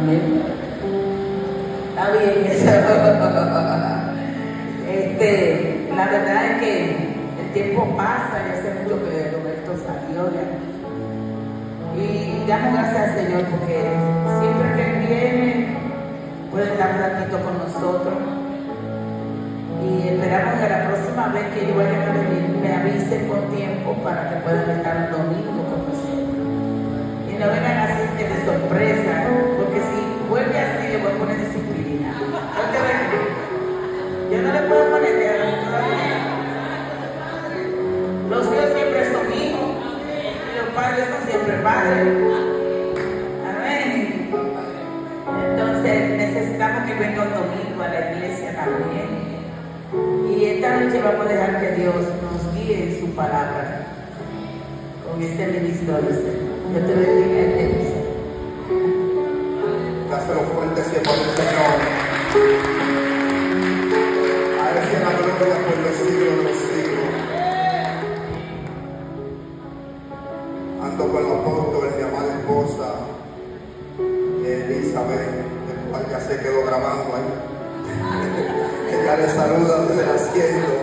Amén. Está bien eso. La verdad es que el tiempo pasa y hace mucho que Roberto salió de aquí. Y damos gracias al Señor porque siempre que Él viene puede estar un ratito con nosotros. Y esperamos que la próxima vez que yo vaya a venir me avisen con tiempo para que puedan estar un domingo con nosotros. Y no vengan así que de sorpresa, porque si vuelve así le voy a poner disciplina. Yo no le puedo poner todavía. Los hijos siempre son hijos y los padres son siempre padres. Amén. Entonces necesitamos que venga un domingo a la iglesia también. Y esta noche vamos a dejar que Dios nos guíe en su palabra con este ministro del Señor. Yo te bendiga y te bendiga. Dáselo fuerte siempre al Señor. A Él sea la gloria por los siglos de los siglos. Ando con el apóstol, mi amada esposa Elizabeth, el cual ya se quedó grabando ahí. Ella le saluda desde el asiento.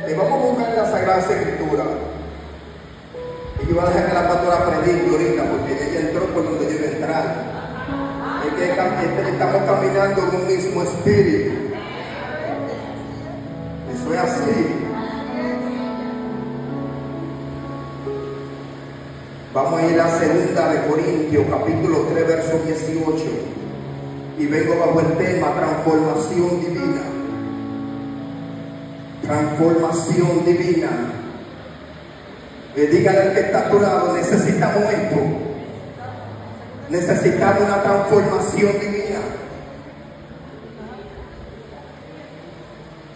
Y vamos a buscar la Sagrada Escritura. Y yo voy a dejar que la pastora predique ahorita, porque ella entró por donde yo iba a entrar. Es que estamos caminando en un mismo espíritu. Eso es así. Vamos a ir a 2 de Corintios, capítulo 3, verso 18. Y vengo bajo el tema transformación divina. Transformación divina. Dígale al que está a tu lado, necesitamos esto. Necesitamos una transformación divina.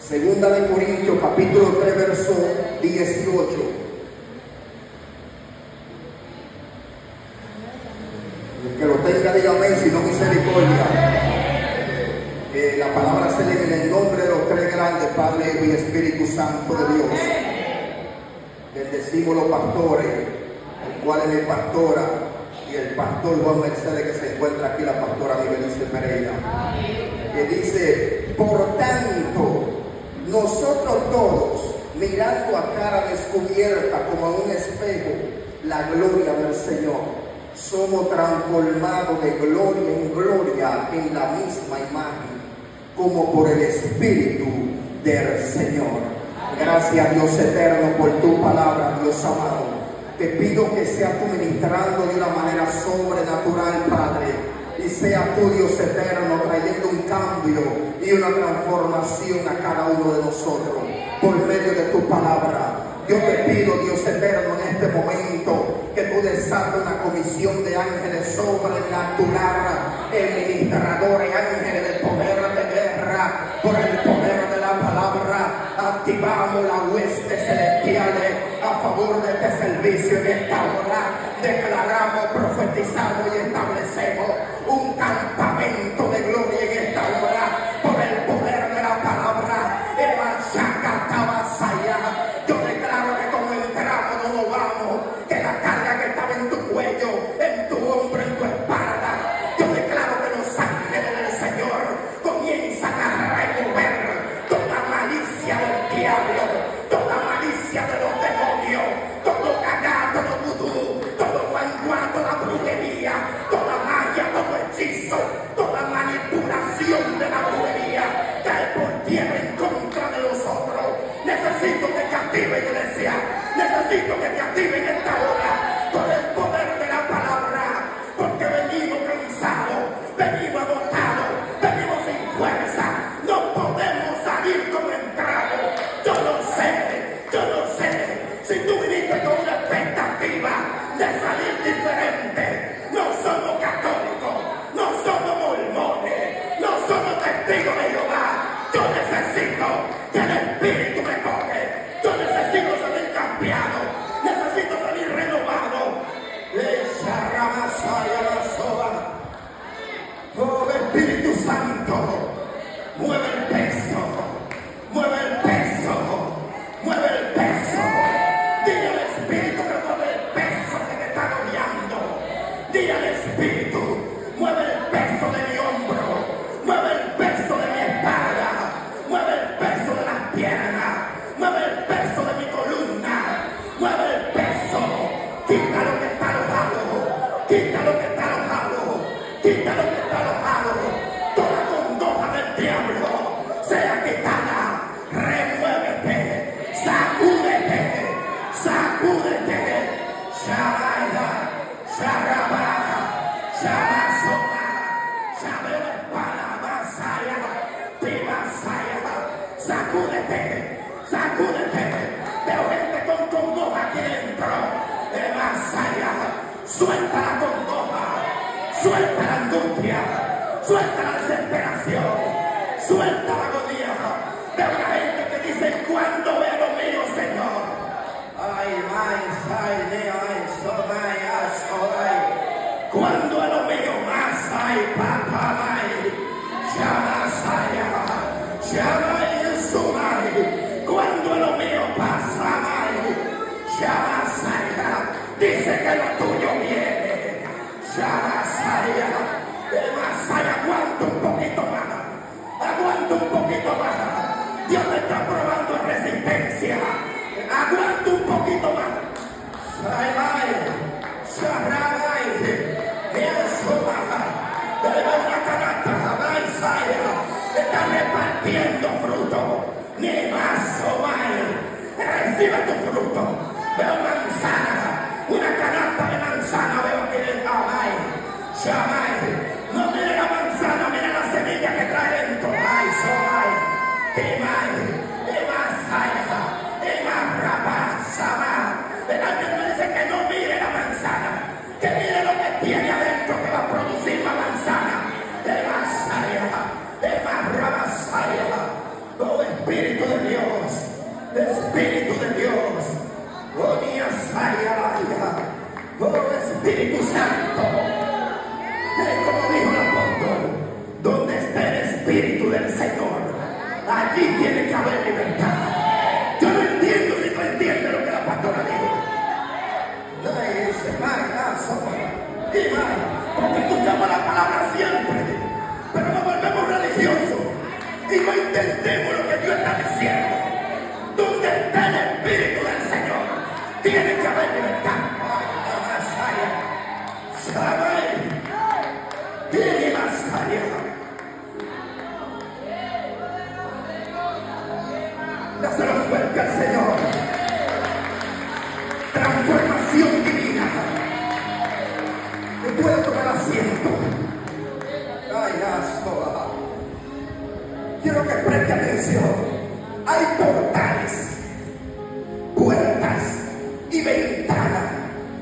2 de Corintios, capítulo 3, verso 18. El que lo tenga, dígame, si no misericordia. La palabra se lee en el nombre de los tres grandes, Padre, Hijo y Espíritu Santo de Dios. Bendecimos los pastores, el cual es mi pastora, y el pastor Juan Mercedes, que se encuentra aquí, la pastora Nibelice Pereira. Que dice: por tanto, nosotros todos, mirando a cara descubierta como a un espejo la gloria del Señor, somos transformados de gloria en gloria en la misma imagen, como por el Espíritu del Señor. Gracias, Dios eterno, por tu palabra, Dios amado. Te pido que seas tú ministrando de una manera sobrenatural, Padre, y sea tú, Dios eterno, trayendo un cambio y una transformación a cada uno de nosotros por medio de tu palabra. Yo te pido, Dios eterno, en este momento que tú desates una comisión de ángeles sobrenatural, ministradores, ángeles de poder de guerra, por el poder de la palabra. Activamos las huestes celestiales a favor de este servicio en esta hora. Declaramos, profetizamos y establecemos un campamento de gloria en esta hora por el poder de la palabra. Yo declaro que como entramos no nos vamos, que la carga que estaba en tu cuello, en tu hombro, en tu espalda, yo declaro que los ángeles del Señor comienzan a remover toda malicia del diablo, toda malicia de los demonios, todo cagado, todo vudú, todo guanguá, toda brujería, sacúdete, sacúdete. Veo gente con congoja aquí dentro. De más allá, suelta la congoja, suelta la angustia, suelta la desesperación, suelta la agonía. Veo una gente que dice, ¿cuándo veo lo mío, Señor? Ay, cuando a lo mío más hay, papá, llama en su madre. Cuando a lo mío pasa, dice que lo tuyo viene. Aguanta un poquito más, aguanta un poquito más. Dios te está probando en resistencia. Aguanta un poquito más. Está repartiendo fruto. Ni más o más. Recibe tu fruto. Veo manzana. Una canasta de manzana. Veo que es amai. No mire la manzana, mire la semilla que trae dentro. Ay, somai. Y más rapaz. El ángel me dice que no mire la manzana, que mire lo que tiene adentro que va a producir la manzana. Oh, Espíritu de Dios, Espíritu de Dios, oh, Espíritu Santo, como dijo el apóstol, donde esté el Espíritu del Señor, allí tiene que haber libertad. Yo no entiendo si tú entiendes lo que la pastora dijo. Porque escuchamos la palabra siempre, pero nos volvemos religiosos y no entendemos lo que Dios está diciendo. Donde está el Espíritu del Señor, tiene que haber libertad. Dáselo fuerte al Señor. Transformación divina. Me puedo tomar asiento. Quiero que preste atención. Hay portales, puertas y ventanas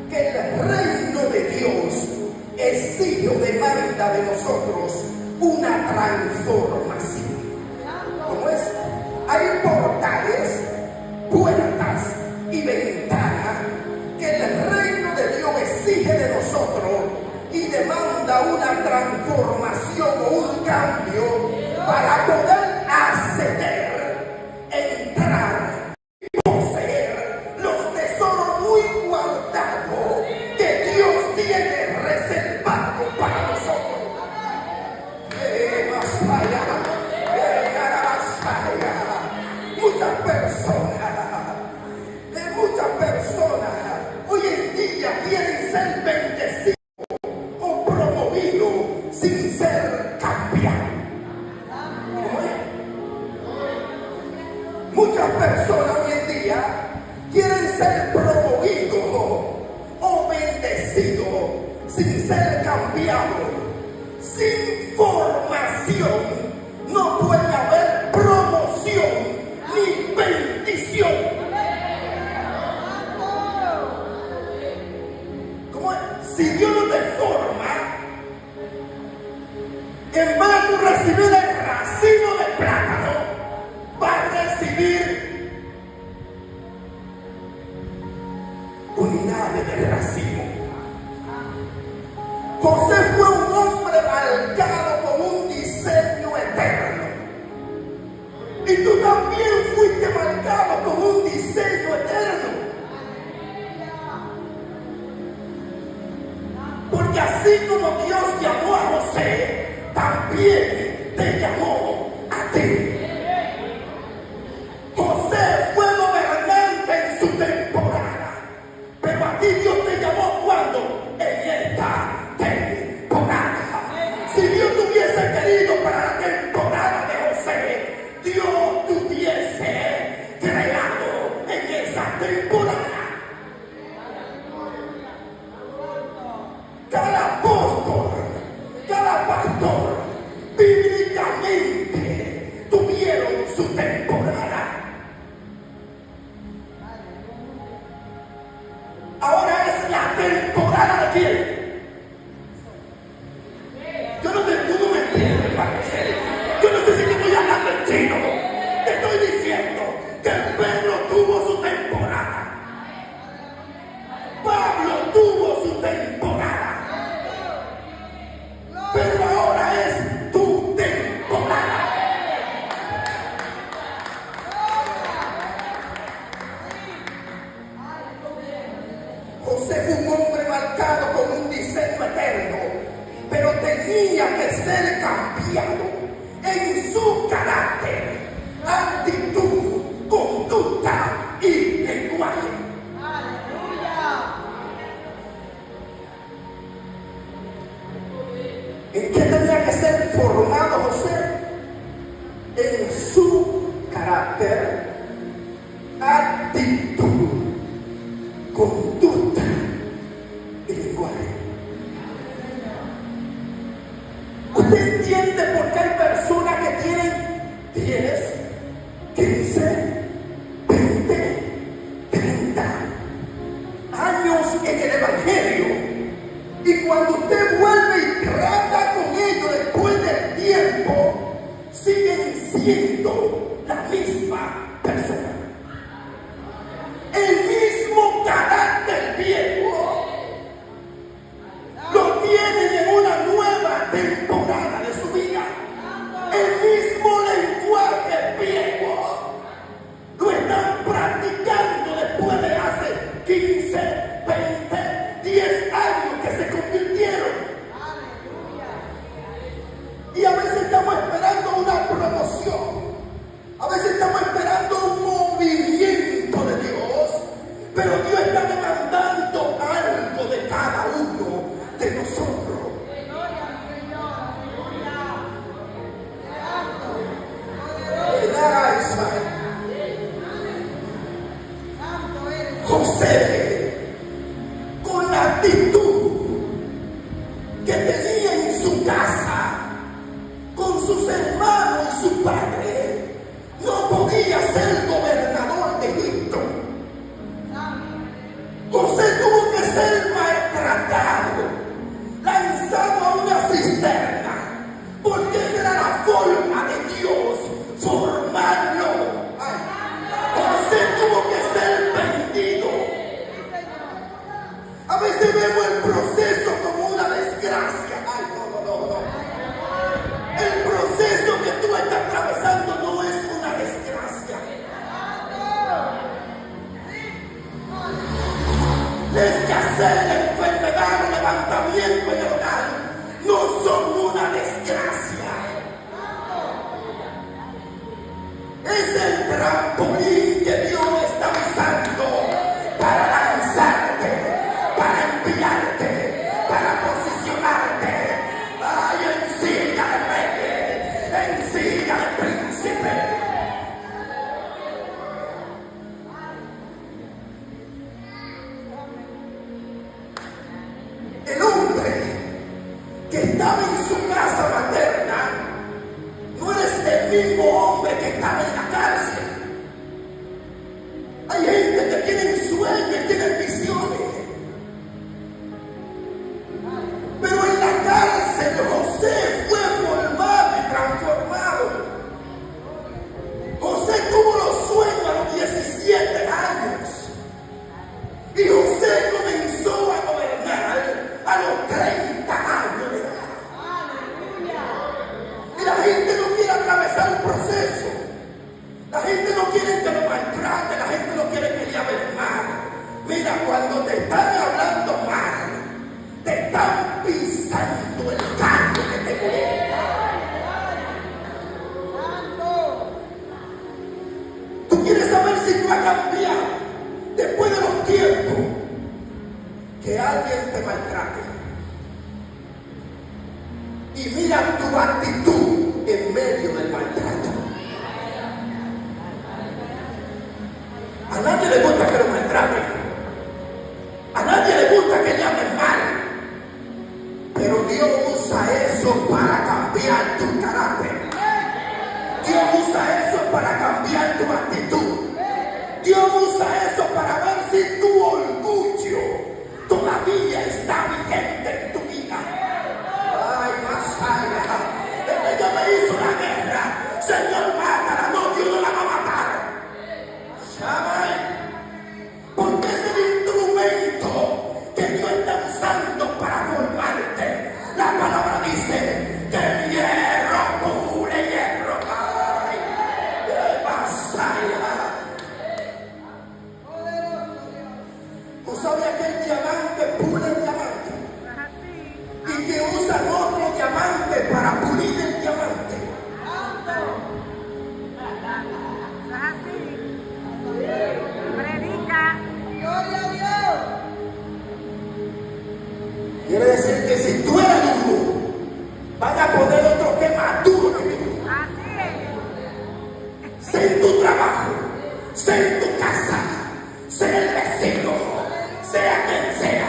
que el reino de Dios exige o demanda de nosotros una transformación. ¿Cómo es? Hay portales, puertas y ventanas que el reino de Dios exige de nosotros y demanda una transformación o un cambio para poder acceder, entrar y poseer los tesoros muy guardados que Dios tiene reservados para nosotros. Muchas personas hoy en día quieren ser bendecidos o promovidos sin ser cambiados. Muchas personas hoy en día quieren ser promovidos o bendecidos sin ser cambiados. Sin formación no puede haber promoción ni bendición. ¿Cómo es? Si Dios no te forma, en vez de tú recibir el racimo de plátano, vas a recibir unidades de racimo. José fue un hombre marcado con un diseño eterno. Y tú también fuiste marcado con un diseño eterno. Porque así como Dios llamó a José, también te llamó a ti. José fue gobernante en su temporada, pero a ti Dios te llamó cuando en esta temporada. Si Dios tuviese querido para la temporada de José, Dios tuviese creado en esa temporada. Cada apóstol, cada pastor, bíblicamente entiendes. Tú no me entiendes, parece. Yo no sé si te estoy hablando en chino. Te estoy diciendo que Pedro tuvo su temporada. Pablo tuvo su temporada. Pero ahora es tu temporada. José fue un hombre marcado con un diseño eterno, pero tenía que ser cambiado en su carácter, actitud, conducta y lenguaje. ¿En qué tenía que ser formado José? En su carácter, actitud, conducta y lenguaje. ¿Usted entiende por qué hay personas que tienen 10, 15, 20, 30 años en el Evangelio? Y cuando usted vuelve y trata con ellos después del tiempo, siguen siendo la misma persona. El mismo carácter viejo lo tienen en una nueva temporada de su vida. El mismo lenguaje viejo lo están practicando después de hace 15, 20, 10 años que se convirtieron. Y a veces estamos esperando una promoción. A veces estamos esperando un movimiento de Dios. Pero Dios está demandando algo de cada uno de nosotros. José, con la actitud que tenía en su casa, con sus hermanos y su padre, no podía ser gobernador de Egipto. José tuvo que ser maltratado, lanzado a una cisterna, porque esa era la forma de Dios formarlo. José tuvo que ser vendido. A veces vemos el proceso como una desgracia. Ay, no. El proceso que tú estás atravesando no es una desgracia. La escasez, la enfermedad, el levantamiento en el hogar no son una desgracia. Es el trampolín que Dios está usando para lanzarte, para enviarte, para posicionarte. Ay, en silla de rey, en silla de príncipe. El hombre que estaba en su casa materna no es el mismo hombre que estaba en la cárcel. Hay gente que tiene sueños, tiene visiones. Pero en la cárcel José fue formado y transformado. José tuvo los sueños a los 17 años. Y José comenzó a gobernar a los 30 años de edad. Y la gente no quiere atravesar el proceso. La gente no quiere que lo maltrate, la gente no quiere que le hable mal. Mira, cuando te están hablando mal, te están pisando el callo que te molesta. Tú quieres saber si tú has cambiado después de los tiempos que alguien te maltrate. Y mira tu actitud en medio del maltrato. A nadie le gusta que lo maltraten. A nadie le gusta que le hablen mal. Pero Dios usa eso para cambiar tu carácter. Dios usa eso para cambiar tu actitud. Dios usa eso para ver si tu orgullo todavía está vigente. Quiere decir que si tú eres duro, van a poner otro que es más duro que tú. Sea en tu trabajo, sea en tu casa, sea el vecino, sea quien sea,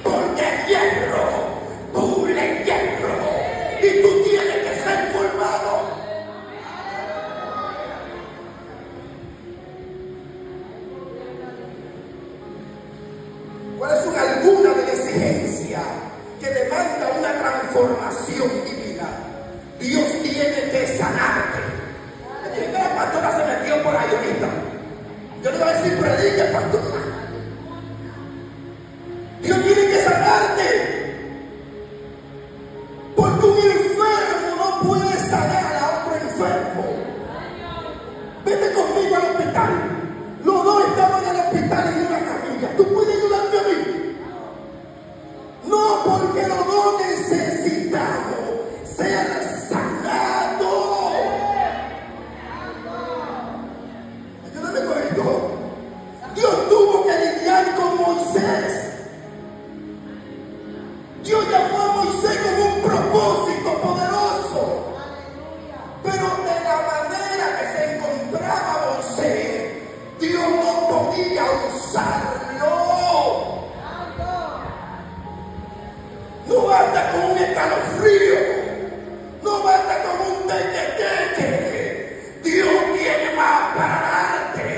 porque el hierro pule hierro y tú tienes que ser formado. ¿Cuáles son algunas de las exigencias que demanda una transformación divina? Dios tiene que sanarte. Le dije que la pastora se metió por ahí ahorita. Yo le voy a decir, predique, pastora. Dios tiene que sanarte. Porque un enfermo no puede sanar a otro enfermo. Vete conmigo al hospital. Los dos estaban en el hospital en una camilla. ¿Tú puedes ayudarme a mí? No, porque los dos necesitamos ser sanados. Ayúdame con esto. Dios tuvo que lidiar con Moisés. Dios llamó a Moisés con un propósito poderoso. Pero de la manera que se encontraba Moisés, Dios no podía usarlo. No basta con un escalofrío. No basta con un teque. Dios tiene más para darte.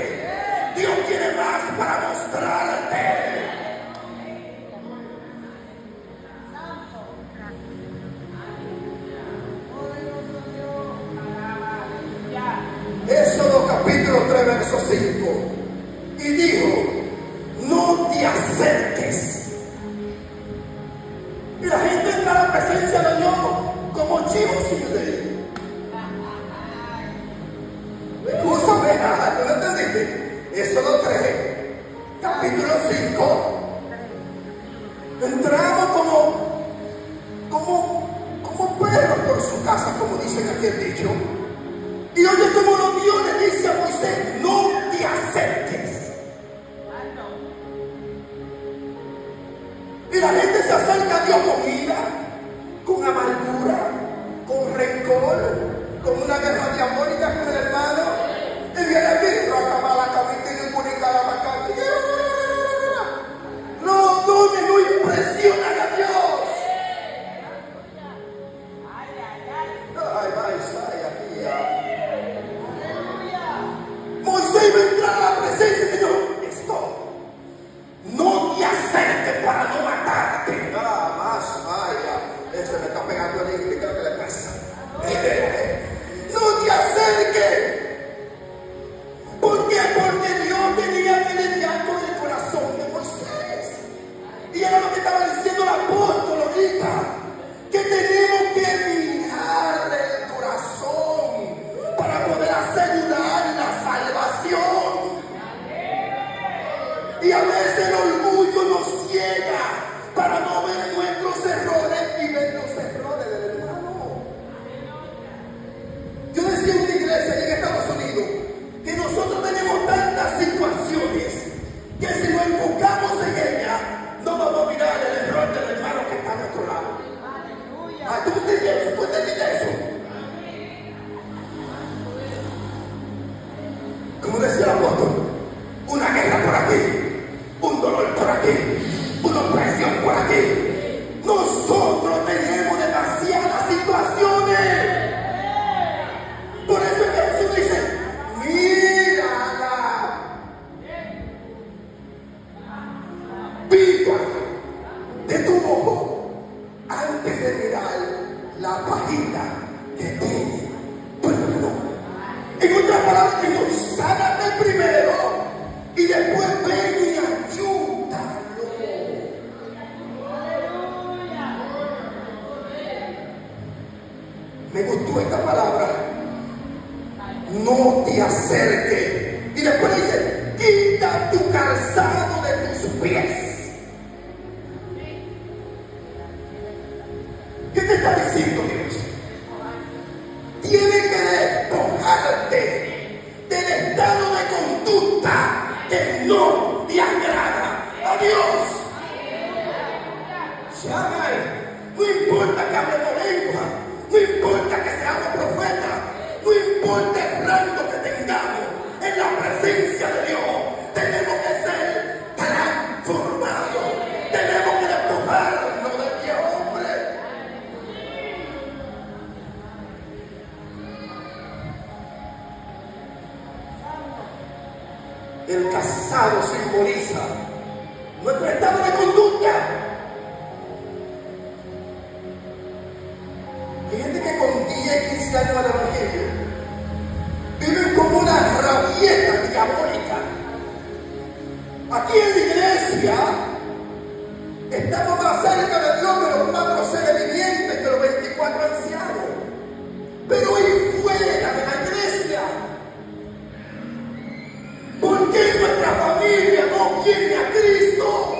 Dios tiene más para mostrarte. Éxodo capítulo 3, verso 5. Y dijo, no te acerques. Y la gente entra a la presencia de Dios como chivos sin ley. Escúchame, ¿no lo entendiste? Éxodo 3, capítulo 5. Entramos como perros por su casa, como dicen aquí el dicho. Y oye como lo Dios le dice a Moisés, no te acerques. Y la gente se acerca a Dios con ira, con amargura, con rencor, con una guerra diabólica con el hermano. Y viene aquí, racaba la camita y le pone la macata. Los dones no impresionan a Dios. Moisés iba a entrar a la presencia del Señor. Esto, no te acerques para no matarte. Nada más, ese me está pegando el inglés, ¿qué es lo que le pasa? No te acerques. ¿Por qué? Porque Dios tenía que lidiar con el corazón de Moisés. Y era lo que estaba diciendo el apóstol ahorita, que tenemos que mirar el corazón para poder asegurar la salvación. Y a veces el orgullo nos ciega para no ver nuestros errores y ver los errores del hermano. Yo decía en una iglesia en Estados Unidos que nosotros tenemos tantas situaciones que si nos enfocamos en ellas, no vamos a mirar el error del hermano que está a nuestro lado. ¿Tú entiendes eso? ¿Tú entiendes eso? Como decía el apóstol, una guerra por aquí, un dolor por aquí, una opresión por aquí. Nosotros tenemos demasiadas situaciones. Por eso es que Jesús dice, mírala. Viva de tu ojo antes de mirar la pajita que tiene tu hermano. En otras palabras, digo, sánate primero y después ven y ayúdalo. Me gustó esta palabra. No te acerques. Y después dice, quita tu calzado de tus pies. ¿Qué te está diciendo Dios? Tienes que despojarte del estado de conducta que no te agrada a Dios. profesión hay. No importa que hablemos lengua, no importa que seamos profetas, no importa el rango que tengamos en la presencia de Dios, tenemos que ser transformados, tenemos que despojarnos del viejo hombre. El casado simboliza nuestro estado de conducta. Hay gente que con 10, 15 años al evangelio viven como una rabieta diabólica. Aquí en la iglesia estamos más cerca de Dios que los 4 seres vivientes, que los 24 ancianos. Pero ahí fuera de la iglesia, ¿por qué nuestra familia no viene a Cristo?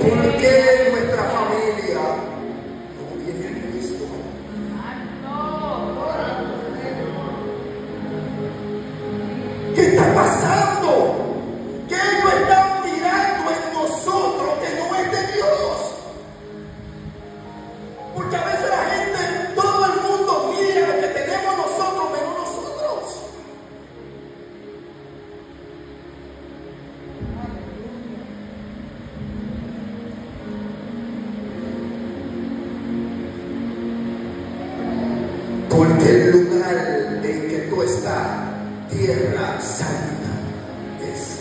¿Por qué nuestra familia no viene a Cristo? ¿Qué está pasando? ¿Qué ellos están mirando en nosotros que no es de Dios? Porque a veces la gente, todo el mundo mira lo que tenemos nosotros menos nosotros. Porque el lugar en que tú estás, tierra santa, es.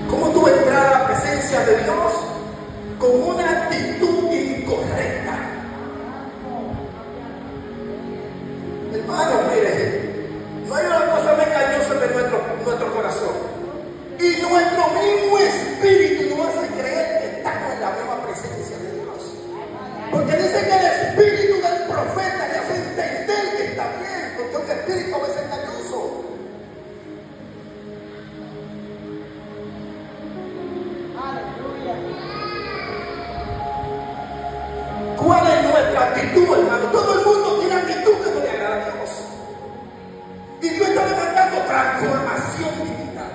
¿Cómo tú entras a la presencia de Dios? Con una actitud incorrecta. Hermano, mire, no hay una cosa más engañosa de nuestro corazón. Y nuestro mismo espíritu nos hace creer que estamos en la misma presencia de Dios. Porque dice que el espíritu del profeta le hace entender que está bien, porque un espíritu a veces es engañoso. ¿Cuál es nuestra actitud, hermano? Todo el mundo tiene actitud que no le agrada a Dios. Y Dios está demandando transformación digital.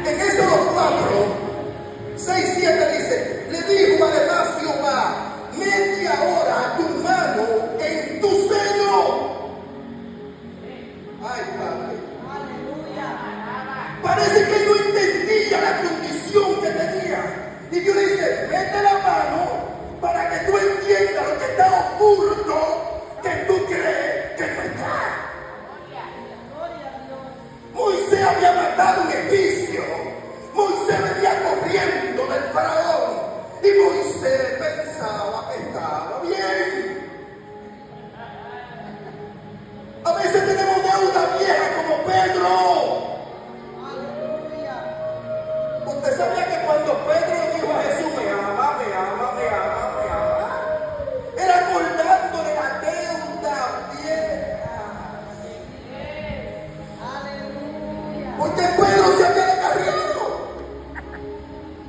En Éxodo 4, 6, 7 dice, le dijo además Jehová, media hora tu mano en tu seno. Ay, Padre. Parece que no entendía la condición que tenía. Y Dios le dice, mete la mano para que tú entiendas lo que está oculto, que tú crees que no está. Moisés había matado un egipcio. Moisés venía corriendo del faraón. Y Moisés pensaba que estaba bien. A veces tenemos deuda vieja como Pedro. Usted sabía que cuando Pedro le dijo a Jesús, me ama, era acordándole la deuda vieja. Porque Pedro se había descarriado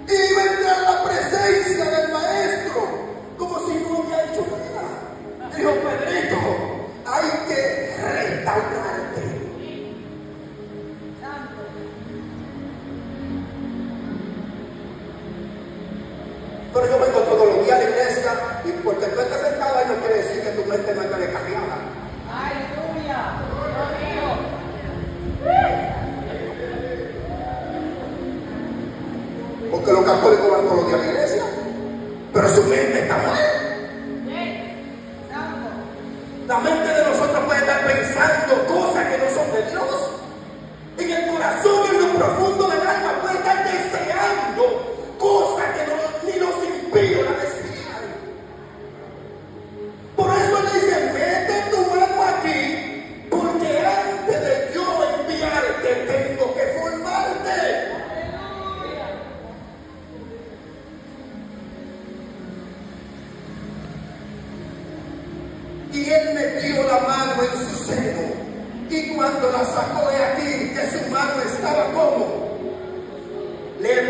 y iba a entrar a la presencia del maestro como si no había hecho nada. Dijo, Pedrito, hay que restaurarte. Pero yo vengo todos los días a la iglesia y porque tú estás sentado ahí no quiere decir que tu mente no esté descarriada. ¡Aleluya! Porque los católicos van todos los días a la iglesia, pero su mente está mal. La mente de nosotros puede estar pensando cosas que no son de Dios. En el corazón, en lo profundo del alma, puede estar deseando cosas que ni los impíos la desean. Por eso le dice, mete tu mano aquí, porque antes de yo enviarte tengo que formarte.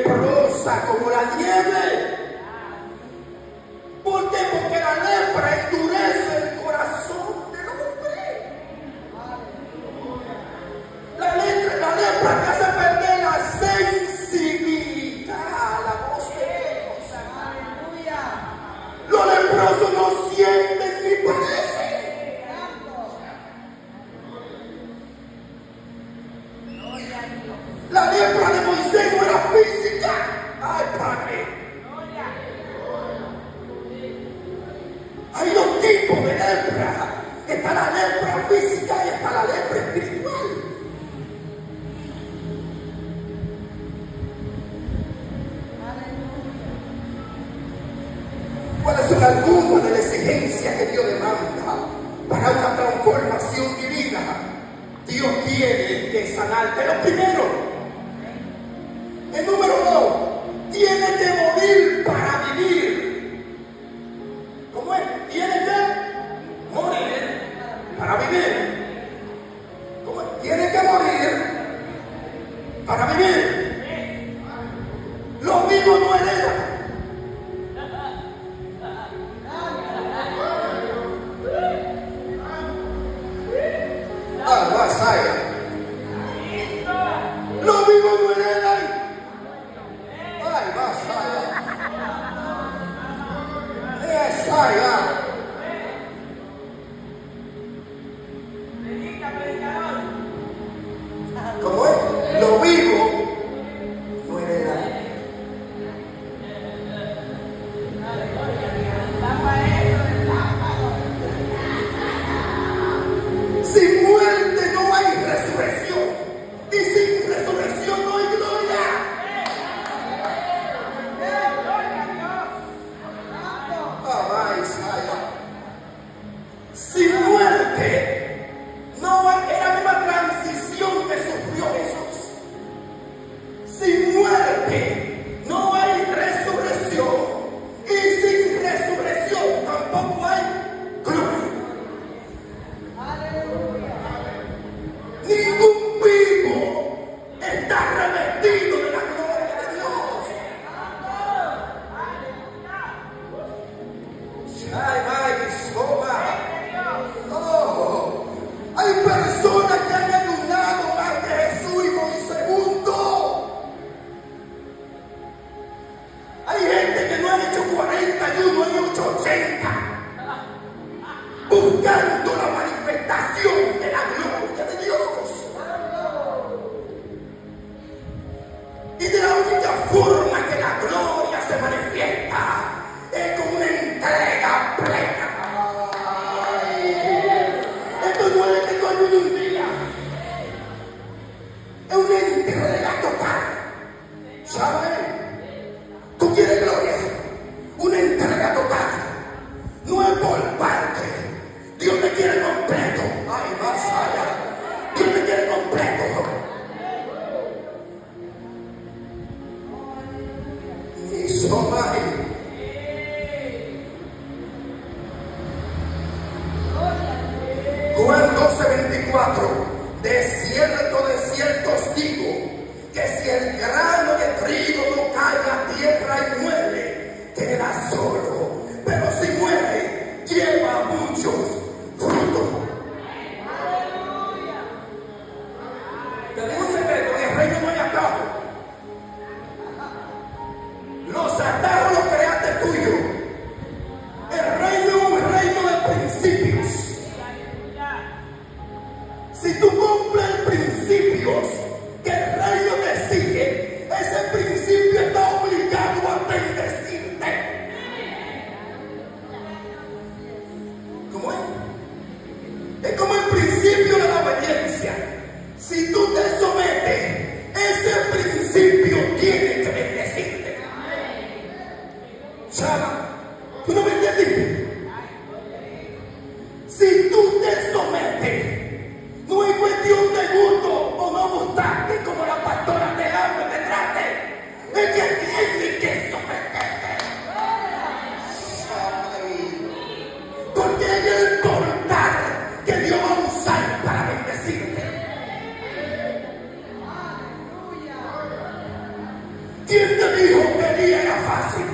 leprosa como la nieve. ¿Por qué? Porque la lepra endurece el corazón del hombre. La lepra te hace perder la sensibilidad a la voz de Dios. Los leprosos no sienten ni padecen. La lepra de Moisés no era física. Ay, Padre. Hay dos tipos de lepra. Está la lepra física y está la lepra espiritual. ¿Cuáles son algunas de las exigencias que Dios demanda para una transformación divina? Dios tiene que sanarte. Lo primero, el número 2, tiene que morir para vivir. ¿Cómo es? Tiene que morir para vivir. ¿Cómo es? Tiene que morir para vivir. Los vivos no heredan. Los vivos no heredan. Ay, ¿cómo es? Lo vivo no heredan. Sin muerte no hay resurrección. Y sin resurrección no hay gloria. Sin muerte no hay, es la misma transición que sufrió Jesús. Sin muerte no hay resurrección. Y sin resurrección tampoco hay gloria. Ningún vivo está revestido de la gloria de Dios. Hay personas que han ayunado más que Jesús y Moisés juntos. Hay gente que no han hecho 40 ayunos, han hecho 80. Buscando la manifestación de la gloria de Dios. Y de la única forma que la gloria se manifiesta es con una entrega plena. Esto no es que tú ayudes un día. Es una entrega total. ¿Sabes? Tú quieres gloria. Una entrega total. No es por parte. Dios te quiere completo. Ay, más allá. Dios te quiere completo. Ni somari. Juan 12:24. De cierto os digo, que si el grano de trigo no cae a tierra y muere, queda solo. Pero si muere, lleva muchos frutos. Te digo un secreto, en el reino no hay atajos. Los atajos ¿Quién te dijo que Elías era fácil?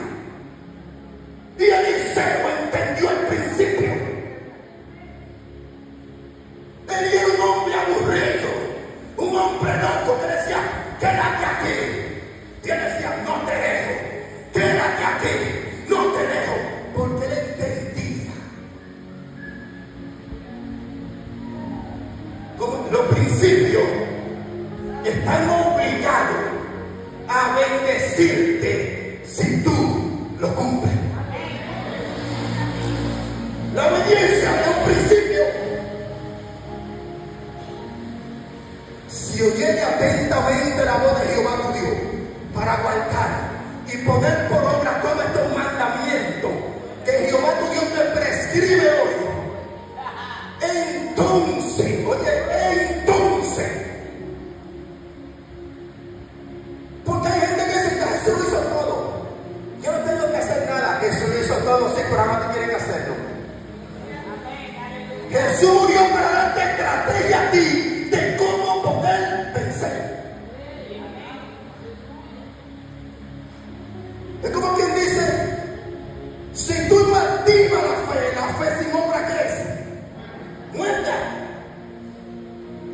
Y Eliseo entendió al principio. Él era un hombre aburrido, un hombre loco que decía, quédate aquí. Y él decía, no te dejo, quédate aquí, no te dejo, porque él entendía. Como los principios están obligados a bendecirte si tú lo cumples. La obediencia es un principio. Si oyere atentamente la voz de Jehová tu Dios para guardar y poner por obra todos estos mandamientos que Jehová tu Dios te prescribe hoy, entonces, oye, entonces, porque hay gente que dice que Jesús lo hizo todo. Yo no tengo que hacer nada. Jesús lo hizo todo, sí, pero ahora tú tienes que hacerlo. Jesús murió para darte estrategia a ti de cómo poder vencer. Es como quien dice, si tú no activas la fe sin obra, ¿qué es? Muerta.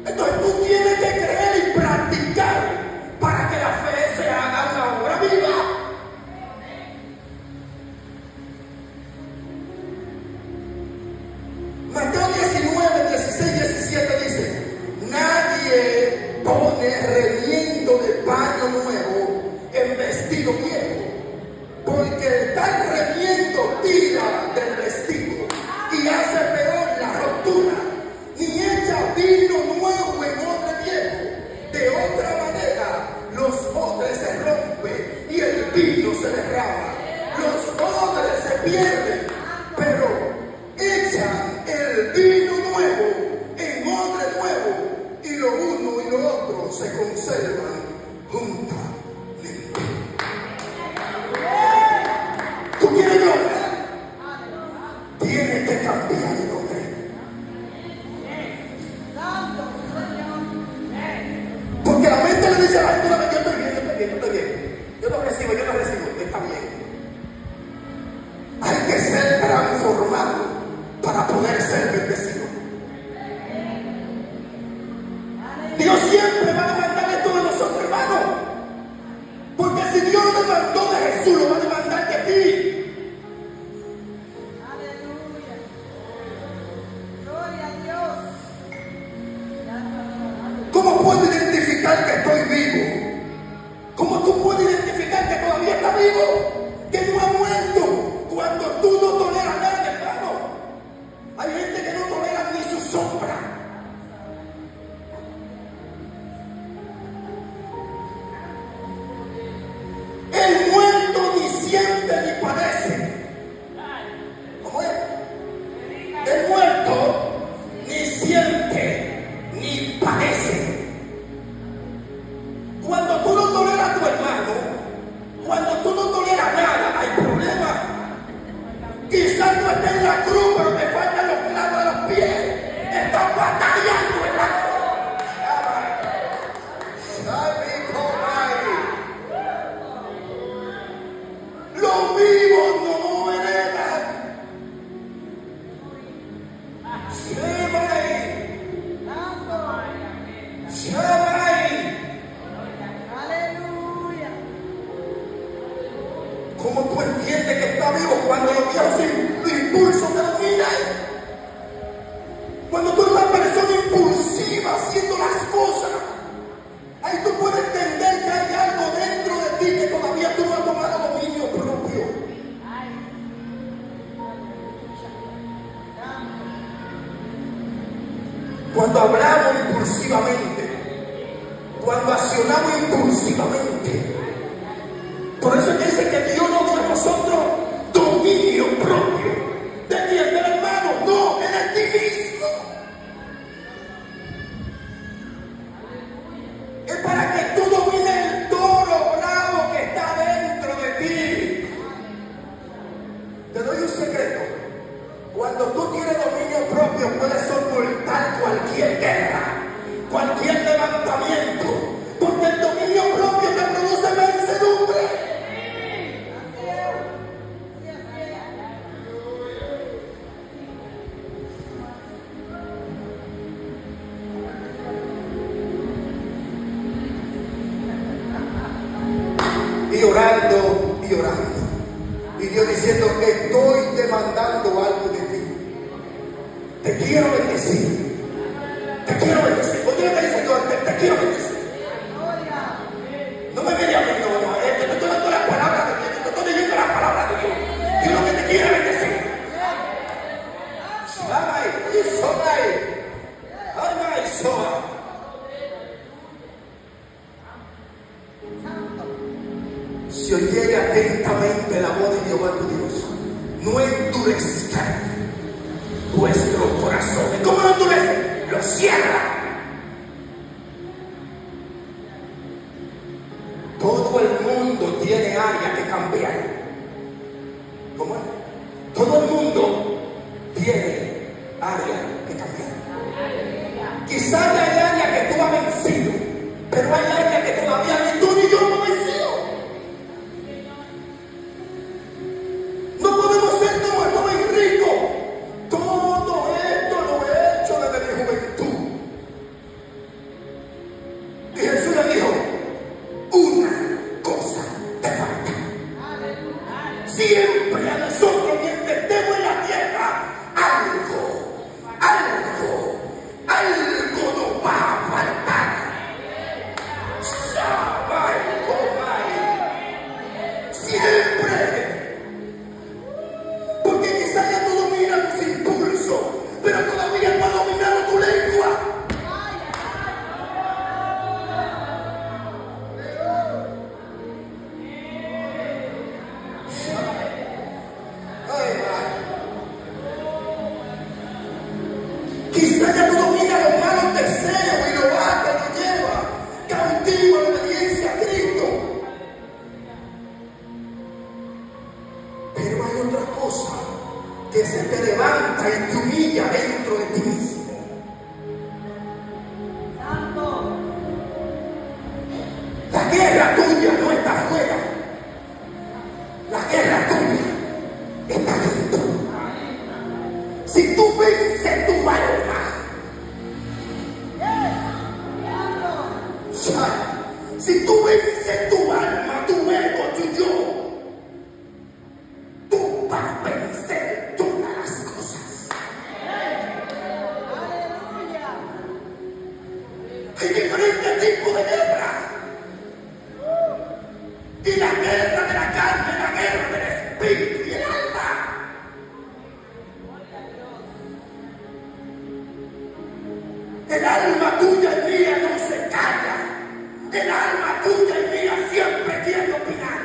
Entonces tú tienes que creer y practicar para que la fe se haga una obra viva. Mateo 19, 16, 17 dice, nadie pone remiendo de paño nuevo en vestido viejo, porque el tal remiendo tira del vestido y hace peor la rotura, ni echa vino nuevo en odre viejo. De otra manera, los odres se rompen y el vino se derrama. Los odres se pierden, pero echan el vino nuevo en odre nuevo, y lo uno y lo otro se conservan juntamente. ¿Tú quieres gloria? Tienes que cambiar el nombre. Porque la mente le dice a la gente, yo estoy bien, yo estoy bien, yo estoy bien. Yo no recibo, está bien. Hay que ser transformado para poder ser bendecido. Dios siempre va a demandar esto de nosotros, hermano. Porque si Dios lo demandó de Jesús, lo va a demandar de ti. Aleluya. Gloria a Dios. ¿Cómo puedo identificar que estoy vivo? ¿Cómo tú puedes identificar que todavía está vivo? Que no ha muerto. Cuando tú no toleras nada, hermano. Hay gente que no tolera ni su sombra. El muerto ni siente ni padece. ¿Cómo es? El muerto ni siente ni padece. Cuando tú no toleras a tu hermano, cuando tú no toleras nada, hay problema. Quizás tú estés en la cruz, pero te faltan los clavos de los pies. Estás batallando, hermano. Los vivos no heredan. Aleluya. ¿Cómo tú entiendes que está vivo cuando los impulsos te dominan? Cuando tú eres una persona impulsiva haciendo las cosas, ahí tú puedes entender que hay algo dentro de ti que todavía tú no has tomado dominio propio. Cuando hablamos impulsivamente, cuando accionamos impulsivamente, por eso es que dice que Dios nos dio a nosotros dominio propio. ¿De quién? Del hermano. No, es de ti mismo. Es para que tú domines el toro bravo que está dentro de ti. Te doy un secreto. Cuando tú tienes dominio propio, puedes soportar cualquier guerra, cualquier levantamiento, porque el dominio propio te produce vencedumbre. y orando y orando. Y Dios diciendo, estoy demandando algo de ti. Te quiero bendecir. Te quiero bendecir. ¿Por qué me dice Dios? Te quiero bendecir. No me vea a mí, no. Te estoy dando la palabra de Dios. Te estoy leyendo la palabra de Dios. Dios lo que te quiere bendecir. Si oyere atentamente la voz de Jehová tu Dios, no endurezcan vuestro corazón. ¿Cómo lo endurece? Lo cierra. Todo el mundo tiene área que cambiar. ¿Cómo es? Todo el mundo tiene área que cambiar. Quizás hay área que tú has vencido, pero hay área que todavía ni tú ni yo hemos vencido. No podemos ser como el joven rico. Todo esto lo he hecho desde mi juventud. Y Jesús le dijo, una cosa te falta. Siempre a nosotros, mientras estemos en la tierra, algo nos va a faltar. Siempre. Porque quizás ya tú dominas tus impulsos, pero todavía no has dominado tu lengua. Quizás ya tú dominas los malos deseos y lo ata, lo lleva cautivo a la obediencia a Cristo. Pero hay otra cosa que se te levanta y te humilla dentro de ti mismo. La guerra tuya no está afuera. La guerra tuya está dentro. Si tú vences tu alma, si tú vences tu alma, tu ego, tu yo, tú vas a vencer todas las cosas. Hay diferentes tipos de guerra. Y la guerra de la carne, la guerra del espíritu y el alma. El alma tuya y mía no se calla. El alma tuya y mía siempre quiere opinar.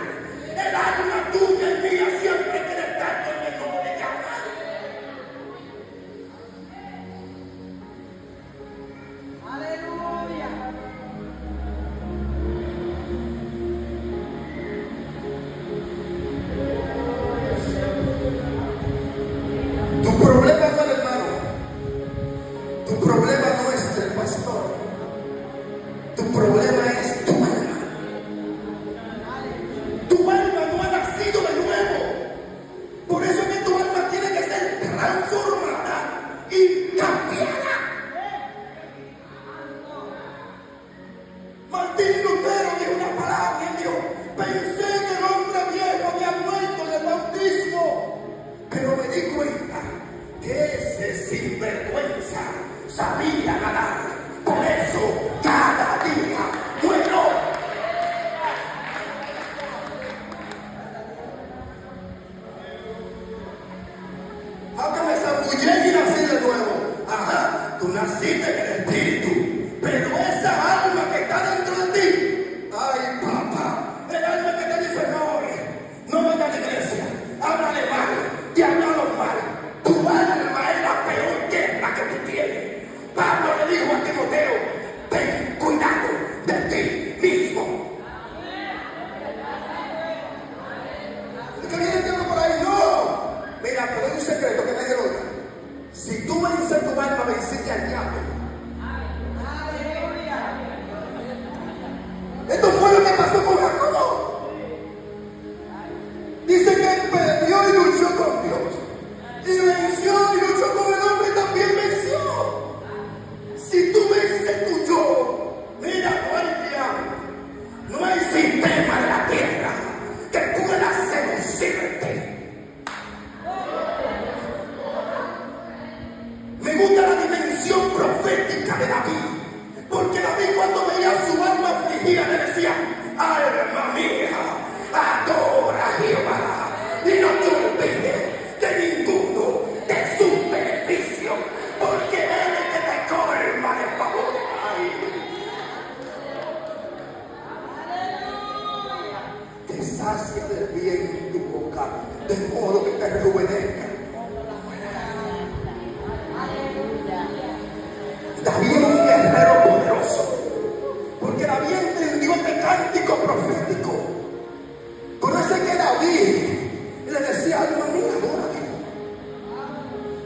El alma tuya y mía siempre quiere estar donde no le llaman. Aleluya. Tu problema no es, hermano. Tu problema no es el pastor. Tu problema es tu alma. Tu alma no ha nacido de nuevo. Por eso es que tu alma tiene que ser transformada y cambiada. Martín Lutero dijo una palabra y dijo, pensé que el hombre viejo había muerto en el bautismo, pero me di cuenta que ese sinvergüenza sabía nadar. Por eso cada día muero. Aunque me zambullé y nací de nuevo. Ajá, tú naciste en el espíritu, pero esa alma que está dentro de ti, ay papá, el alma que te dice no venga a la iglesia, háblale mal, te hablaron mal. Tu alma es la peor guerra que tú tienes. Pablo le dijo a Timoteo, ten cuidado de ti mismo. ¿Y qué viene el tiempo por ahí? No. Mira, pero hay un secreto que nadie lo da. Si tú vences tu alma, venciste al diablo. sacia del bien tu boca, de modo que te rejuvenezca. David era un guerrero poderoso, porque David entendió este cántico profético. Por eso es que David le decía: alma mía, adora a Dios,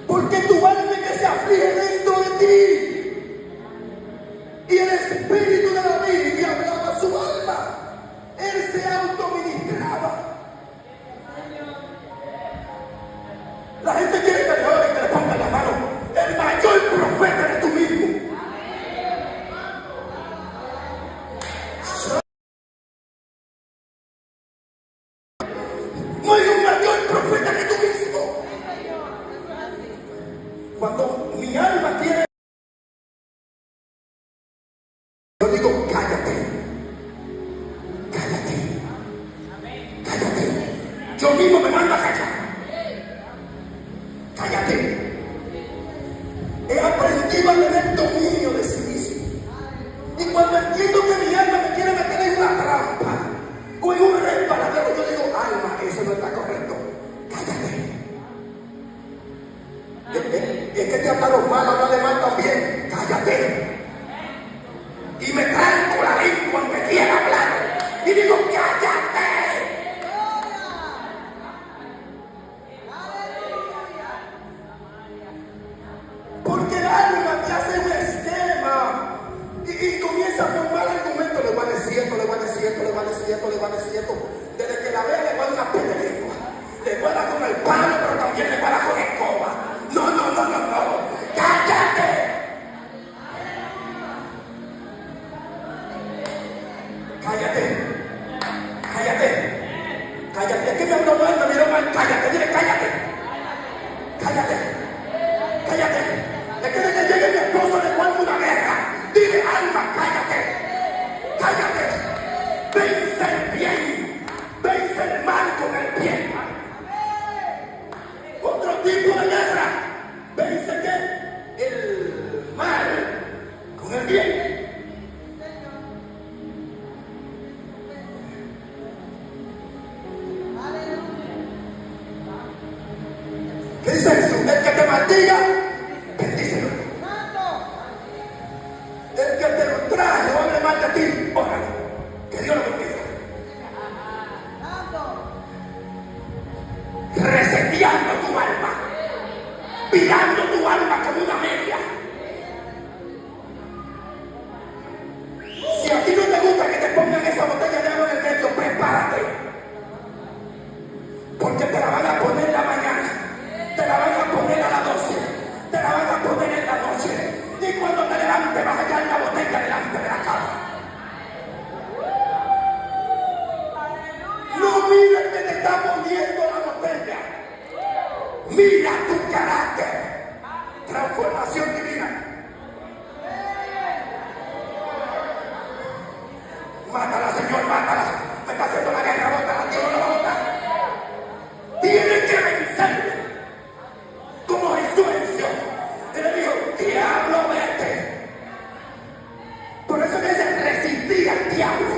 porque tu alma es que se aflige dentro de ti. Y el espíritu de David le hablaba a su alma. Él se autoministraba. La gente quiere que le ore, que le ponga la mano. El mayor profeta eres tú mismo. No hay un mayor profeta que tú mismo. Cuando mi alma tiene, yo digo: cállate, cállate, cállate. Yo mismo me mando a callar. Cállate. He aprendido a tener dominio de sí mismo. Y cuando entiendo que mi alma me quiere meter en una trampa o en un resbaladero, yo digo: alma, eso no está correcto. Cállate. Es que te hablaron mal, háblale mal también. Cállate. Y me tranco la lengua aunque quiera hablar. Y digo: cállate. Porque el alma te hace un esquema y comienza a formar argumentos. Le va a decir esto, le va a decir esto, le va a decir esto, le va a decir esto. Desde que la vea le va a dar una pena de lengua. Le va a dar con el palo, pero también le va a dar con escoba. No, no, no, no, no. ¡Cállate! Cállate. Cállate. Cállate. Es que me habló mal, me miró mal. Cállate, dile: cállate. Cállate. Cállate. Es que desde que llegue mi esposo le cuento una guerra. Dile: alma, cállate. Cállate. Vence el bien. Vence el mal con el bien. Otro tipo de guerra. Vence ¿qué? El mal con el bien. ¿Qué dice Jesús? El que te maldiga, bendícelo. El que te ultraje o hable mal de ti, órale. Que Dios lo bendiga. Reseteando tu alma, virando tu alma como una media. Si a ti no te gusta que te pongan esa botella de agua en el medio, prepárate. Porque te la van a poner en la mañana, te la van a poner a las 12, te la van a poner en la noche. Y cuando te levantes vas a hallar la botella delante de la cama. No mires que te está poniendo la botella. Mira tu carácter. Transformación divina. Mátala, Señor, mátala. Me está haciendo la guerra, bótala, Dios no la va a botar. Tiene que vencer. Como Jesús venció. Él le dijo: diablo, vete. Por eso que dice: resistir al diablo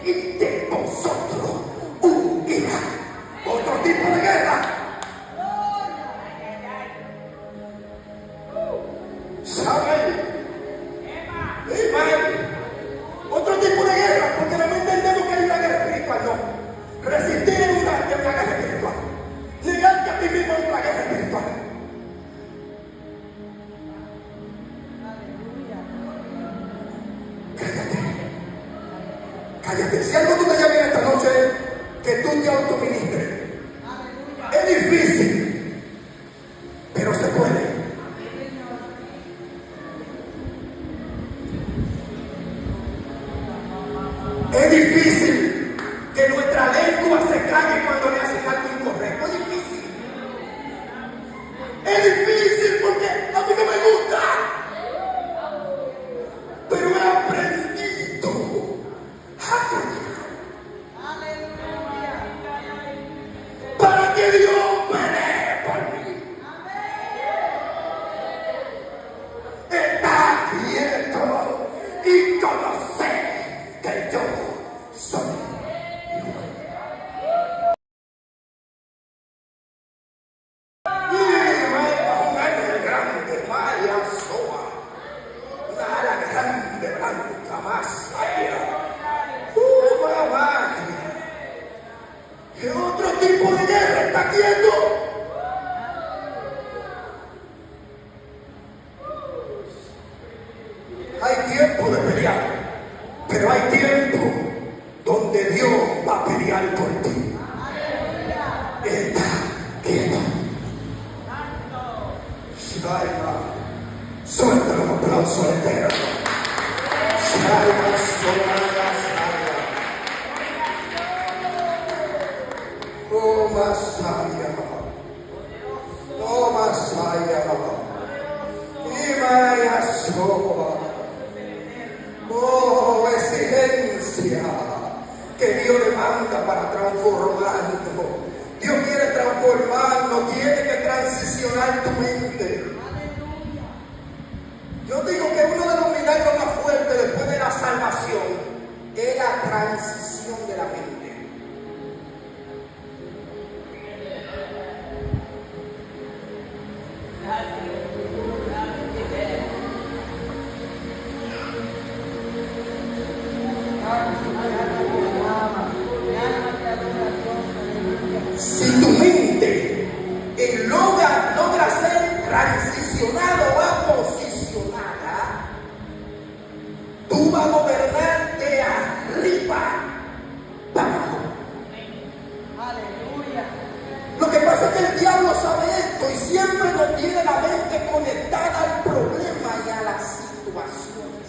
y de vosotros huirá. Otro tipo de guerra. ¿Saben? Otro tipo de guerra, porque no entendemos que hay una guerra espiritual, no. Resistir es una guerra espiritual. Negarte a ti mismo es una guerra espiritual. Cállate. Cállate. Si algo tú te llamas esta noche, que tú te autoministres. Es difícil, pero se puede. Es difícil que nuestra lengua se calle cuando le hacen algo incorrecto. Es difícil. Es difícil porque a mí no me gusta. Pero he aprendido a callar. Para que Dios pelee por mí. Está quieto y conocer que yo soy Dios. va a pelear por ti. Está quieto. Shaima, suelta un aplauso eterno. Shaima, Somaya, Saya. Oh, Masaya. Oh, Masaya. Imaya, Soa. Oh, exigencia que Dios le manda para transformarnos. Dios quiere transformarnos, tiene que transicionar tu mente. Yo digo que uno de los milagros más fuertes después de la salvación es la transición de la mente. Si tu mente logra ser transicionada o posicionada, tú vas a gobernar de arriba para abajo. Aleluya. Lo que pasa es que el diablo sabe esto y siempre nos tiene la mente conectada al problema y a las situaciones.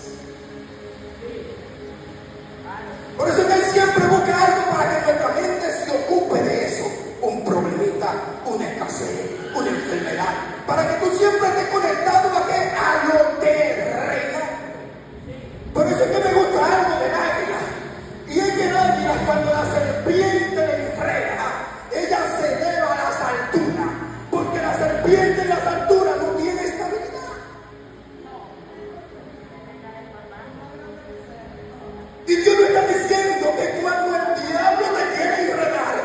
Por eso es que él siempre busca algo para que nuestra mente se ocupe de eso. Un problemita, una escasez, una enfermedad. Para que tú siempre estés conectado a lo terrenal. Por eso es que me gusta algo del águila. Y es que el águila, cuando la serpiente le enreda, ella se eleva a las alturas. Porque la serpiente en las alturas no tiene estabilidad. Y Dios nos está diciendo que cuando el diablo te quiere enredar,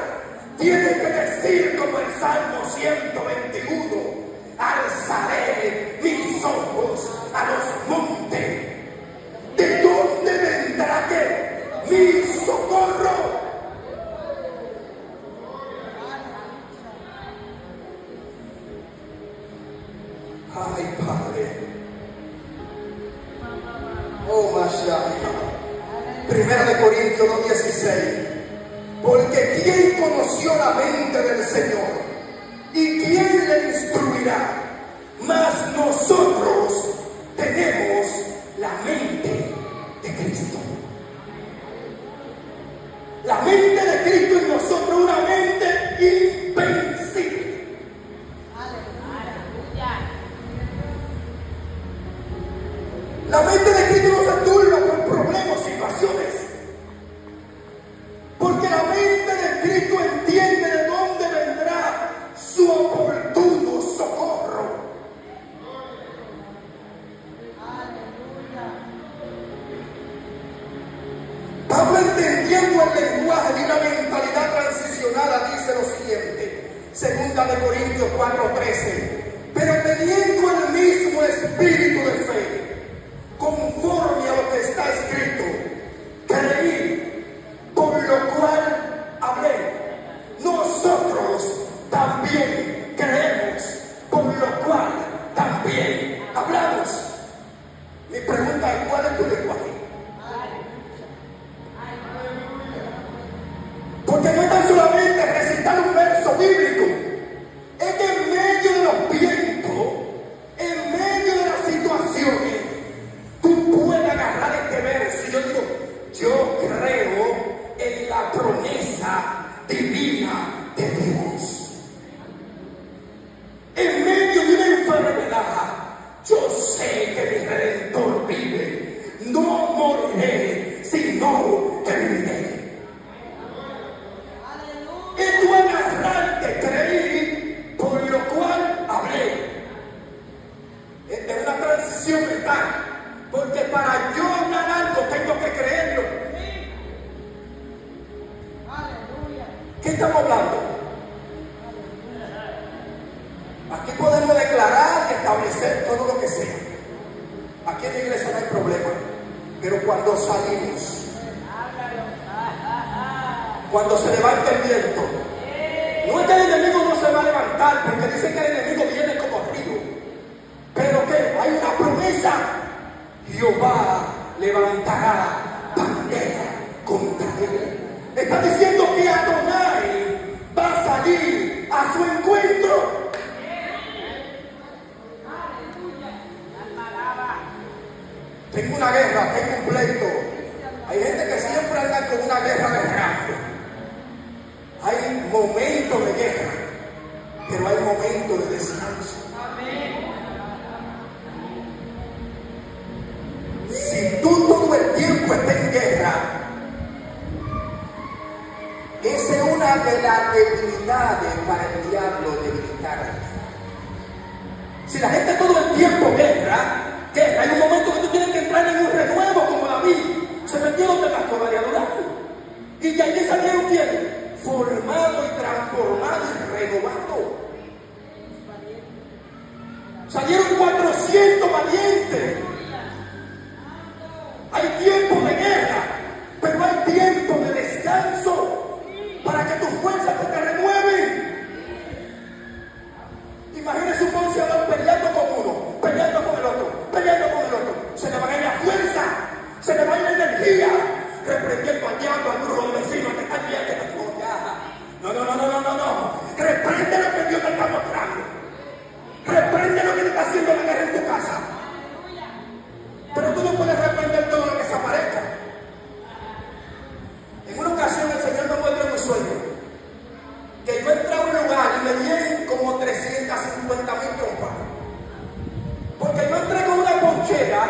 tiene que decir como el Salmo 121, alzaré mis ojos a los montes. ¿De dónde vendrá mi socorro? Ay, Padre. Oh, Mashiach. Primera de Corintios 2:16. Porque ¿quién conoció la mente del Señor? ¿Y quién le instruirá? Mas nosotros tenemos la mente de Cristo. La mente de Cristo en nosotros, una mente invencible. La mente de Cristo no se turba por problemas, situaciones. Porque la mente de Cristo entiende de dónde vendrá su oportuno socorro. Pablo, entendiendo el lenguaje de una mentalidad transicionada, dice lo siguiente, 2 Corintios 4:13, pero teniendo el mismo espíritu de fe, conforme a lo que está escrito, creí, por lo cual hablé. Nosotros también creemos, por lo cual también hablamos. Mi pregunta es, ¿cuál es tu lenguaje? Porque no es tan solamente recitar un verso bíblico, es que en medio de los vientos, en medio de las situaciones, tú puedes agarrar este verso. Y yo digo, yo creo en la promesa divina de Dios. En medio de una enfermedad, yo sé que mi Redentor vive. No moriré, sino que viviré. Y tú agarrarte, creí, por lo cual hablé. Es una transición mental. Porque para yo hablar algo tengo que creerlo. ¿Qué estamos hablando? Aquí podemos declarar y establecer todo lo que sea. Aquí en la iglesia no hay problema. Pero cuando salimos, cuando se levanta el viento, no es que el enemigo no se va a levantar, porque dicen que el enemigo viene como río. Pero que hay una promesa. Jehová levantará bandera contra él. Es Está diciendo que Adonai va a salir a su encuentro. Tengo una guerra, tengo un pleito. Hay gente que siempre anda con una guerra de rango. Hay momentos de guerra, pero hay momentos de descanso. Si tú todo el tiempo estás en guerra, esa es una de las debilidades para el diablo, debilitar. Si la gente todo el tiempo guerra, hay un momento que tú tienes que entrar en un renuevo como David. Se metió donde la cueva de adorar. Y de allí salieron quienes, formado y transformado y renovado. Salieron 400 valientes. Hay tiempo de guerra, pero hay tiempo de descanso para que tus fuerzas te renueven. Imagínese un boxeador peleando con uno, peleando con el otro, peleando con el otro. Se le va a ir la fuerza, se le va a ir la energía, reprendiendo al diablo, al brujo del vecino, que está bien, que está ya. No. Reprende lo que Dios te está mostrando. Reprende lo que te está haciendo la guerra en tu casa. Pero tú no puedes reprender todo lo que se aparezca. En una ocasión el Señor me muestra en un sueño que yo entré a un lugar y me dieron como 350,000 trompas. Porque yo entré con una ponchera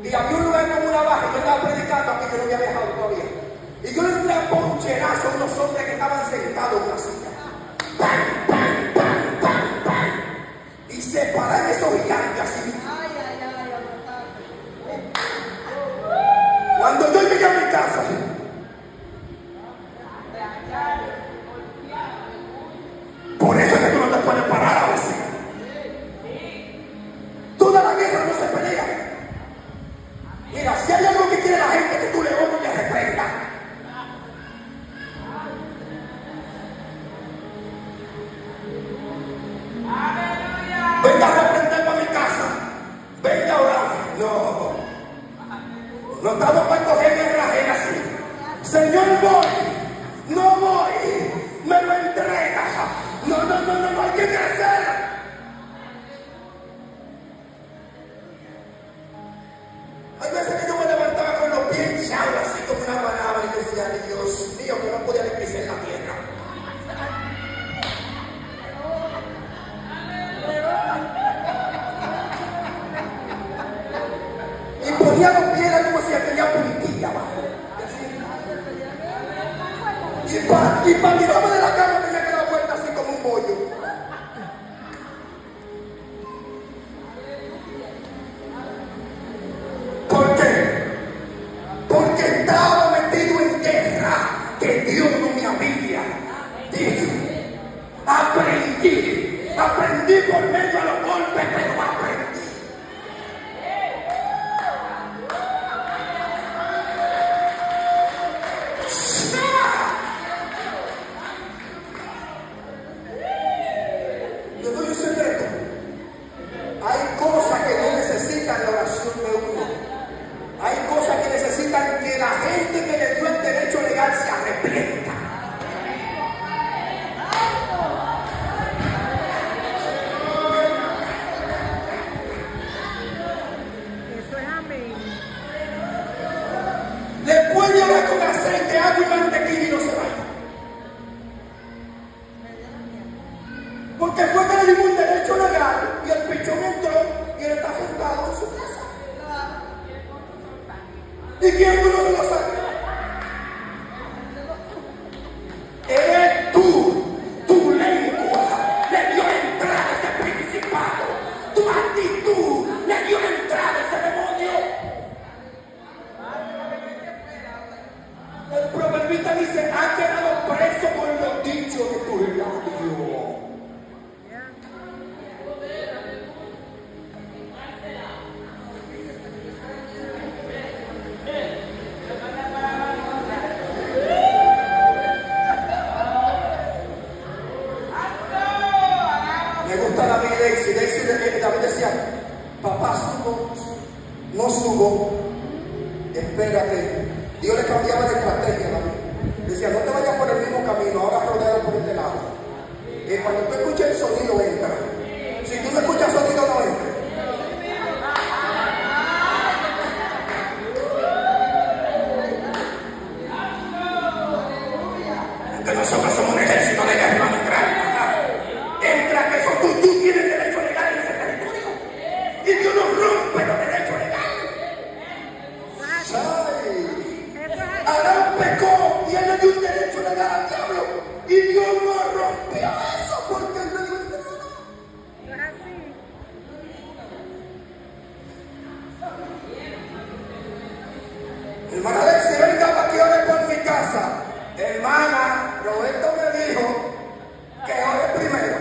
y había un lugar como una baja y yo estaba predicando aquí, que no había dejado todavía. Y yo entré a poncherazo a unos hombres que estaban sentados en una silla. ¡Pam, pam, pam, pam, pam! Y se paran esos gigantes así. Cuando yo llegué a mi casa, por eso es que tú no te puedes parar a veces. Toda la guerra no se pelea. Mira, si hay algo que quiere la gente, que tú le honres y le reprendas. Venga a reprenderme a mi casa. Venga a orar. No estamos para coger guerra ajena así. Señor, voy. No voy. Me lo entrega. No, hay que crecer. Hay veces que yo me levantaba con los pies hinchados así como una palabra y decía, Dios mío, que no podía pisar la tierra. Y ponía los pies como si tenía puntilla abajo. Y para tirarme de la cama tenía que dar vuelta así como un bollo. ¿Por qué? Porque estaba metido en guerra que Dios no me había dicho. Aprendí por medio de los golpes, pero aprendí. Yo doy un secreto. Hay cosas que no necesitan la oración de uno. Hay cosas que necesitan que la gente que le dio el derecho legal se arrepienta. Eso es amén. Le puede hablar con aceite, agua y mantequilla y no se vaya. Porque fue que le dimos un derecho legal y el pichón entró y él está sentado en su casa. ¿Y quién no se lo sabe? Eres tú, tu lengua le dio entrada a ese principado, tu actitud le dio entrada a ese demonio. El proverbista dice, ha quedado preso por los dichos de tu labio. Me gusta David y David decía, papá, subo, no subo, espérate. Dios le cambiaba de estrategia a David. Decía, que cuando tú escuchas el sonido entra. Si tú no escuchas sonido, no entra. Que nosotros somos un ejército de guerra, vamos a entrar. Entra, que eso tú tienes derecho legal en ese territorio. Y Dios no rompe los derechos legales. Adán pecó y él le dio un derecho legal al diablo. Y Dios no rompió eso porque él le dio el derecho. Hermana Alexi, venga para que ore por mi casa. Hermana, Roberto me dijo que ore primero.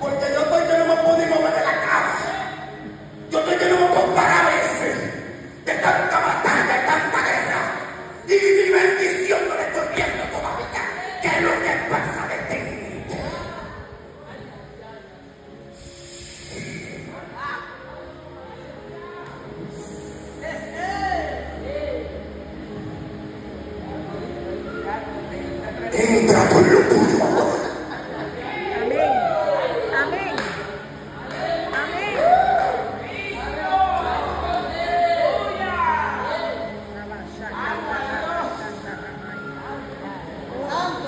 Porque yo estoy que no me puedo ni mover de la cama. Yo estoy que no me puedo parar a veces. De tanta batalla, de tanta guerra. Y mi bendición no la estoy viendo todavía. ¿Qué es lo que pasa de ti? Entra por lo tuyo. Amén. Amén.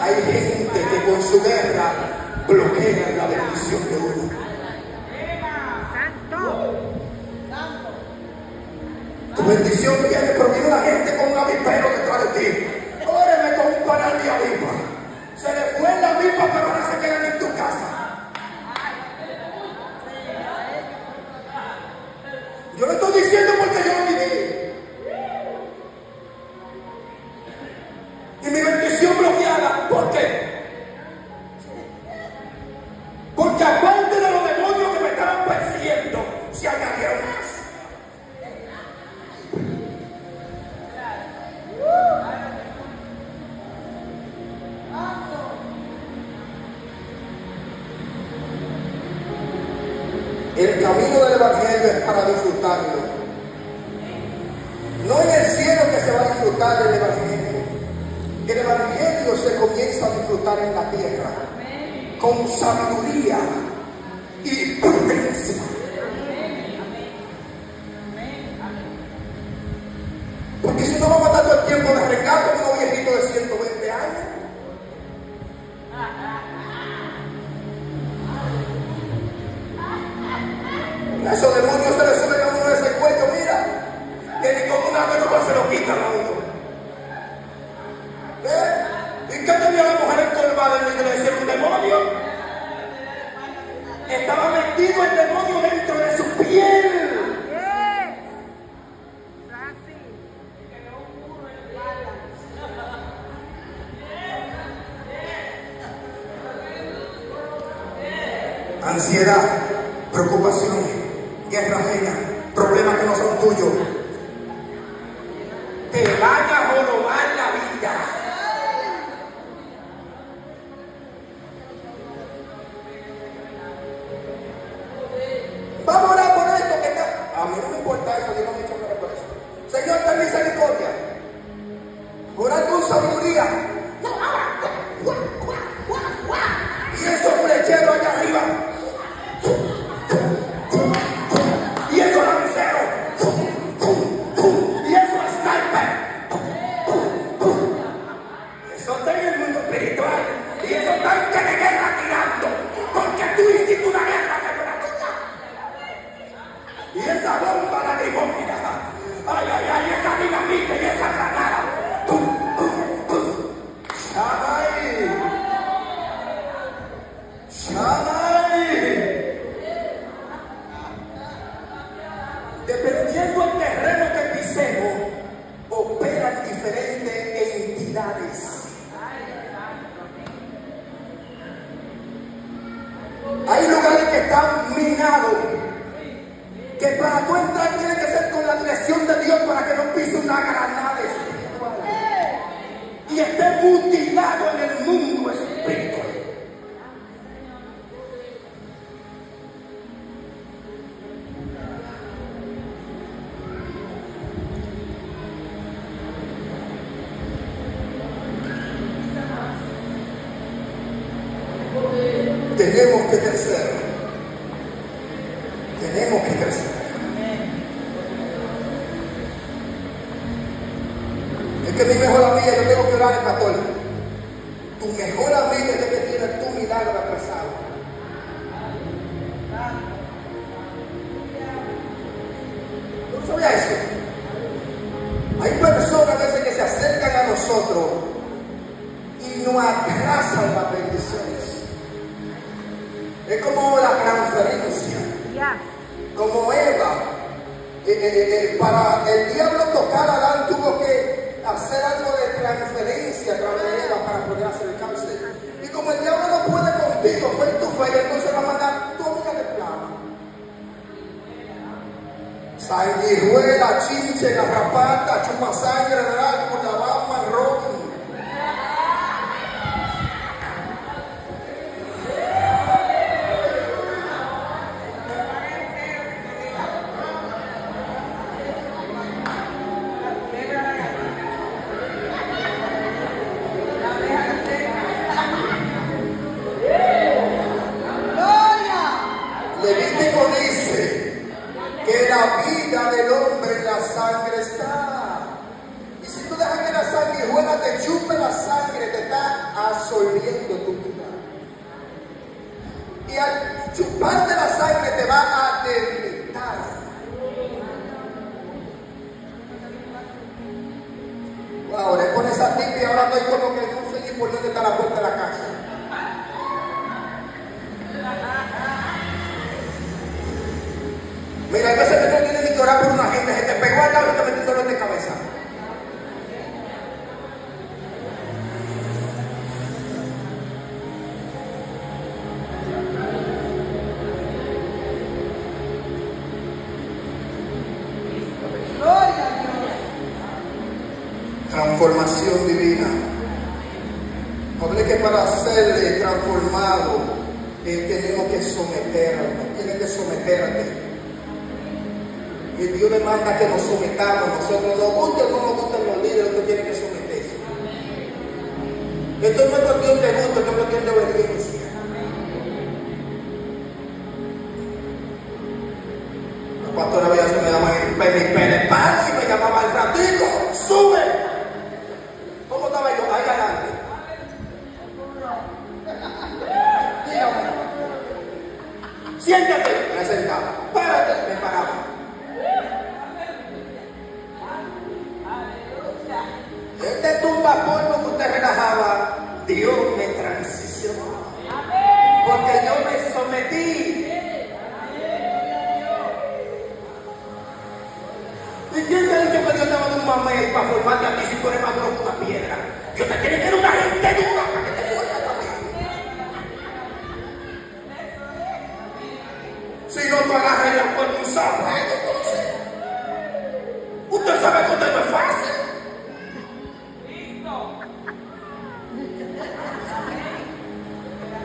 Hay gente que con su guerra bloquea la bendición de uno. Santo. Tu bendición viene, pero viene la gente con un avispero detrás de ti. Óreme con un panal de avispa. Se le fue la avispa, pero ahora se quedan en tu casa. Yo lo estoy diciendo porque yo lo viví. Y mi bendición bloqueada, ¿por qué? Porque aparte de los demonios que me estaban persiguiendo, se añadieron más. El camino del Evangelio es para disfrutarlo. No en el cielo que se va a disfrutar el Evangelio. El Evangelio se comienza a disfrutar en la tierra con sabiduría y prudencia. Porque si no vamos a estar todo el tiempo de regato con unos viejitos de 120 años. A esos demonios se les suben a uno de ese cuello, mira, que ni con una mano se lo quitan a uno. ¿Y qué tenía la mujer encorvada en la iglesia? ¿Un demonio? Estaba metido el demonio dentro de su piel. Ansiedad, preocupaciones, guerra ajena, problemas que no son tuyos. Te van a jorobar la vida. Vamos a orar por esto que está. A mí no me importa eso, yo no me he hecho nada por eso. Señor, ten misericordia. Orar con sabiduría. Y esos flecheros allá arriba. Y esos lanceros. Y esos sniper. Eso está en el mundo espiritual. Y esos tanques de guerra tirando. Porque tú hiciste una guerra que no era tuya. Y esa bomba la dimóvil. Ay, ay, ay, esa dinamita y esa granada. ¡Pum, pum, pum! ¡Shamay! ¡Shamay! Dependiendo del terreno que pisemos, operan diferentes entidades. Hay lugares que están minados, que para tú entrar tiene que ser con la dirección de Dios para que no pise una granada espiritual y esté mutilado en el mundo espiritual. tenemos que crecer. Tenemos que crecer. Es que mi mejor amiga, yo tengo que orar en católico. Tu mejor amiga es que tiene tu milagro atrasado. ¿No sabía eso? Hay personas a veces que se acercan a nosotros y nos atrasan las bendiciones. Es como la transferencia. Como Eva, para el diablo tocar a Adán tuvo que hacer algo de transferencia a través de Eva para poder acercarse. Y como el diablo no puede contigo, fue en tu fe, entonces va a mandar toda de plama. Sanguijuela, chinche, garrapata, chupa sangre, Drácula, Batman, Robin. Levítico dice que la vida del hombre en la sangre está. Y si tú dejas que la sanguijuela te chupe la sangre, te está absorbiendo tu vida. Y al chuparte la sangre te va a debilitar. Ahora con esa tipa y ahora estoy como que no sé ni por dónde está la puerta de la casa. Mira, a veces que no tienes ni que orar por una gente, se te pegó al lado y te metió un dolor de cabeza. Transformación divina. Hablé que para ser transformado tenemos que someternos, tienes que someterte. Y Dios demanda que nos sometamos. Nosotros nos guste o no nos gusten los líderes, usted tiene que someterse. Esto no es cuestión de gusto, esto es cuestión de obediencia. La pastora a veces me llama el penepano y me llamaba el ratico, sube. ¿Cómo estaba yo? Ahí adelante. Dígame. Siéntate, me sentaba. Párate, me paraba. Este tumba polvo que usted relajaba, Dios me transicionó. Porque yo me sometí. ¿Y quién te ha dicho que Dios te va a dar un mamey para formarte a ti si tú eres más duro que una piedra? Dios te tiene que dar una gente dura para que te formes también. Si no te agarras la puerta un sapo, entonces usted sabe que usted no es fácil.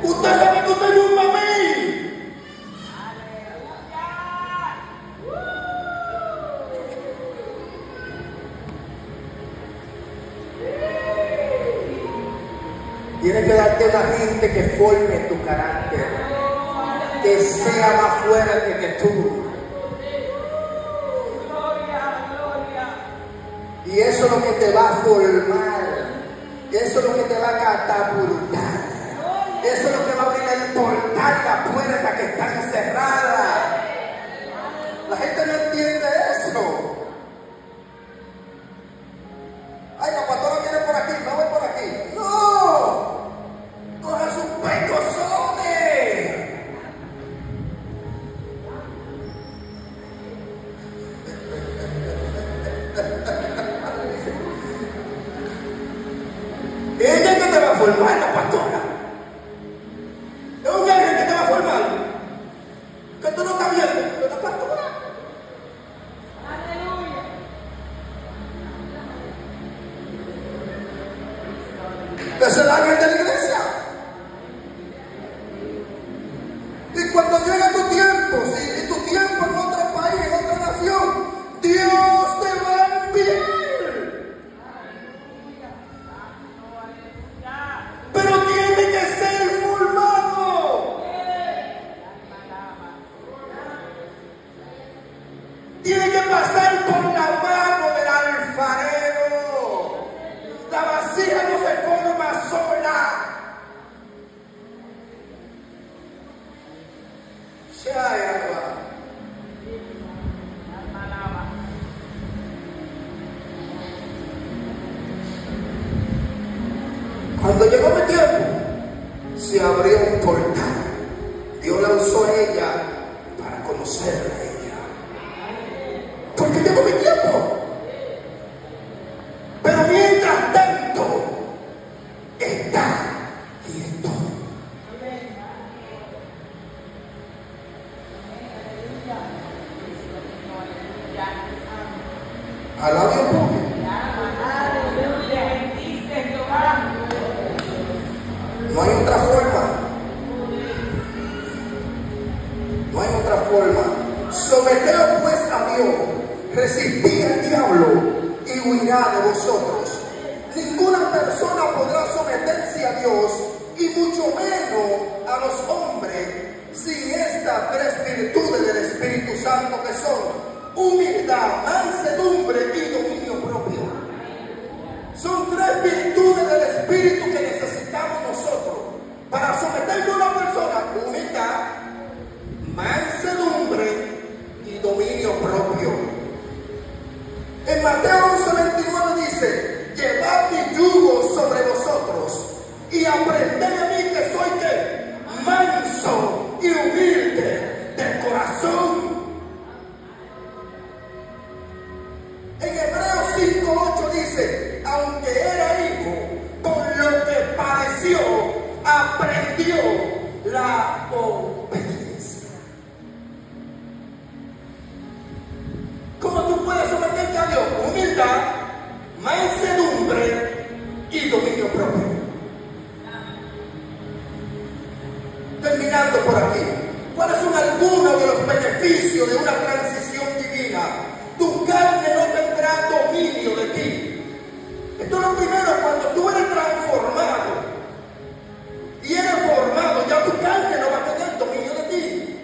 Usted sabe que usted es un mamey. Tiene que darte una gente que forme tu carácter, que sea más fuerte que tú. Y eso es lo que te va a formar, eso es lo que te va a catapultar. Eso es lo que va a abrir el portal y la puerta que están cerradas. La gente no entiende eso. Ay, la pastora viene por aquí, no voy por aquí. ¡No! ¡Coge sus pecosones! Ella es que te va a formar, la pastora. Es un ángel que te va a formar. Que tú no estás viendo, pero la pastora. Aleluya. Es el ángel de la iglesia. Y cuando llega tu tiempo, si tu tiempo en otro país, en otra nación, Dios te va a enviar. Pero tiene Cuando llegó mi tiempo, se abrió un portal. Dios la usó a ella para conocerla a ella. Porque llegó mi tiempo. Pero mientras tanto, está quieto. Alabia un poco. No hay otra forma. No hay otra forma. Someteos pues a Dios. Resistid al diablo y huirá de vosotros. Ninguna persona podrá someterse a Dios y mucho menos a los hombres sin estas tres virtudes del Espíritu Santo, que son humildad, mansedumbre y dominio propio. Son tres virtudes del Espíritu que necesitamos nosotros para someternos a una persona: humildad, mansedumbre y dominio propio. En Mateo 11:29 dice: llevad mi yugo sobre vosotros y aprended de mí, que soy ¿qué? Manso y humilde de corazón. En Hebreos 5:8 dice: aunque era hijo, por lo que padeció, aprendió la obediencia. ¿Cómo tú puedes someterte a Dios? Humildad, mansedumbre y dominio propio. Terminando por aquí, ¿cuáles son algunos de los beneficios de una transición divina? Tu carne no tendrá dominio de ti. Esto es lo primero. Cuando tú eres transformado y eres formado, ya tu carne no va a tener dominio de ti.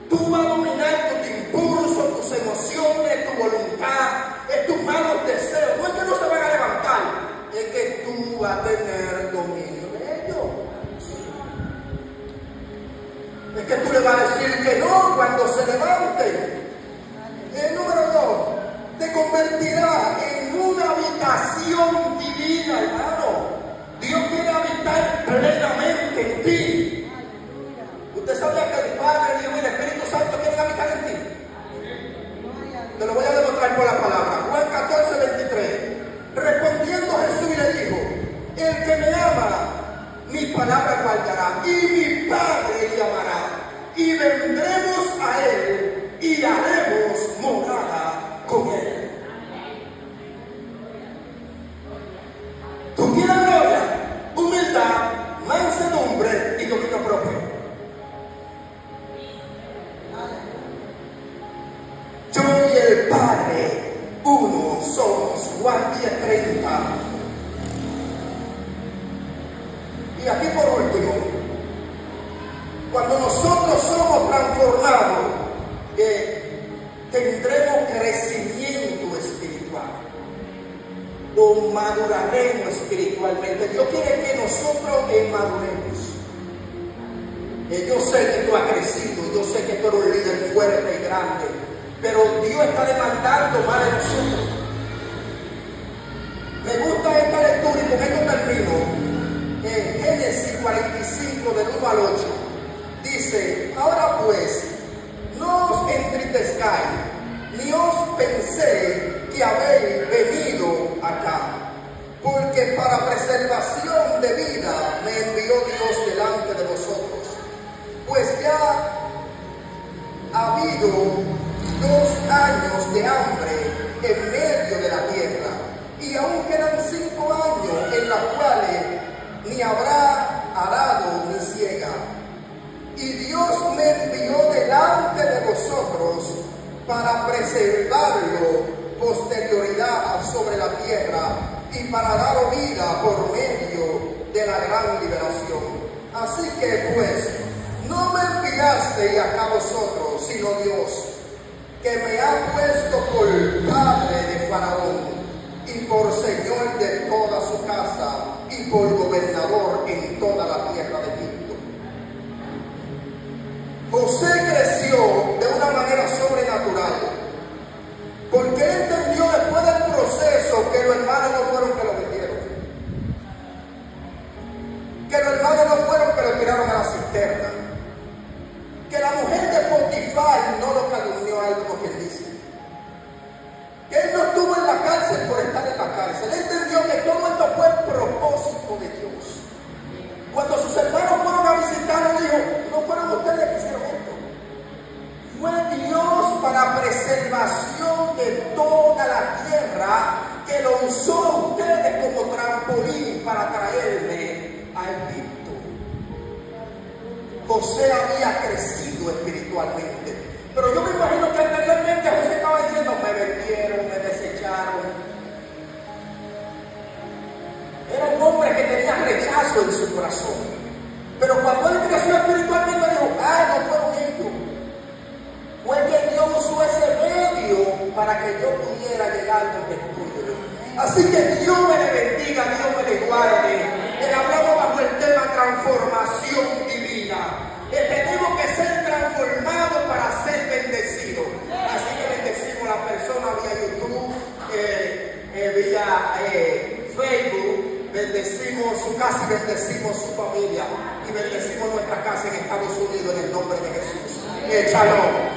Tú vas a dominar tus impulsos, tus emociones, tu voluntad, tus malos deseos. No es que no se van a levantar, es que tú vas a tener dominio de ellos. Es que tú le vas a decir que no cuando se levante. El número 2, te convertirá en una habitación divina, hermano. Dios quiere habitar plenamente en ti. ¿Usted sabía que el Padre, el Hijo y el Espíritu Santo quieren habitar en ti? Te lo voy a demostrar por la palabra. Juan 14:23. Respondiendo Jesús le dijo: el que me ama, mi palabra guardará, y mi Padre le amará, y vendremos a él y haremos morada con él. ¿Tú quieres gloria? Humildad, mansedumbre y dominio propio. Yo y el Padre uno somos. Juan 10:30. Y aquí por último, cuando nosotros somos transformados, tendremos crecimiento espiritual o maduraremos espiritualmente. Dios quiere que nosotros maduremos. Yo sé que tú has crecido, yo sé que tú eres un líder fuerte y grande, pero Dios está demandando más de nosotros. Me gusta esta lectura y con esto termino. En Génesis 45 del 1 al 8 dice: ahora pues, no os entristezcáis, ni os penséis que habéis venido acá, porque para preservación de vida me envió Dios delante de vosotros. Pues ya ha habido 2 años de hambre en medio de la tierra, y aún quedan 5 años en los cuales ni habrá arado ni siega. Y Dios me envió delante de vosotros para preservarlo posterioridad sobre la tierra y para dar vida por medio de la gran liberación. Así que pues, no me enviasteis acá vosotros, sino Dios, que me ha puesto por padre de Faraón y por señor de toda su casa y por gobernador en toda la tierra de Egipto. José creció de una manera sobrenatural, porque él entendió después del proceso que los hermanos no fueron que lo vendieron. para traerme a Egipto. José había crecido espiritualmente, pero yo me imagino que anteriormente José estaba diciendo: me vendieron, me desecharon. Era un hombre que tenía rechazo en su corazón, pero cuando él creció espiritualmente dijo: no fueron ellos, fue que Dios usó ese medio para que yo pudiera llegar donde estoy. Así que Dios me le bendiga, Dios me le guarde. Hablamos bajo el tema transformación divina. Tenemos que ser transformados para ser bendecidos. Así que bendecimos a la persona vía YouTube, vía Facebook, bendecimos su casa y bendecimos su familia y bendecimos nuestra casa en Estados Unidos en el nombre de Jesús. Shalom.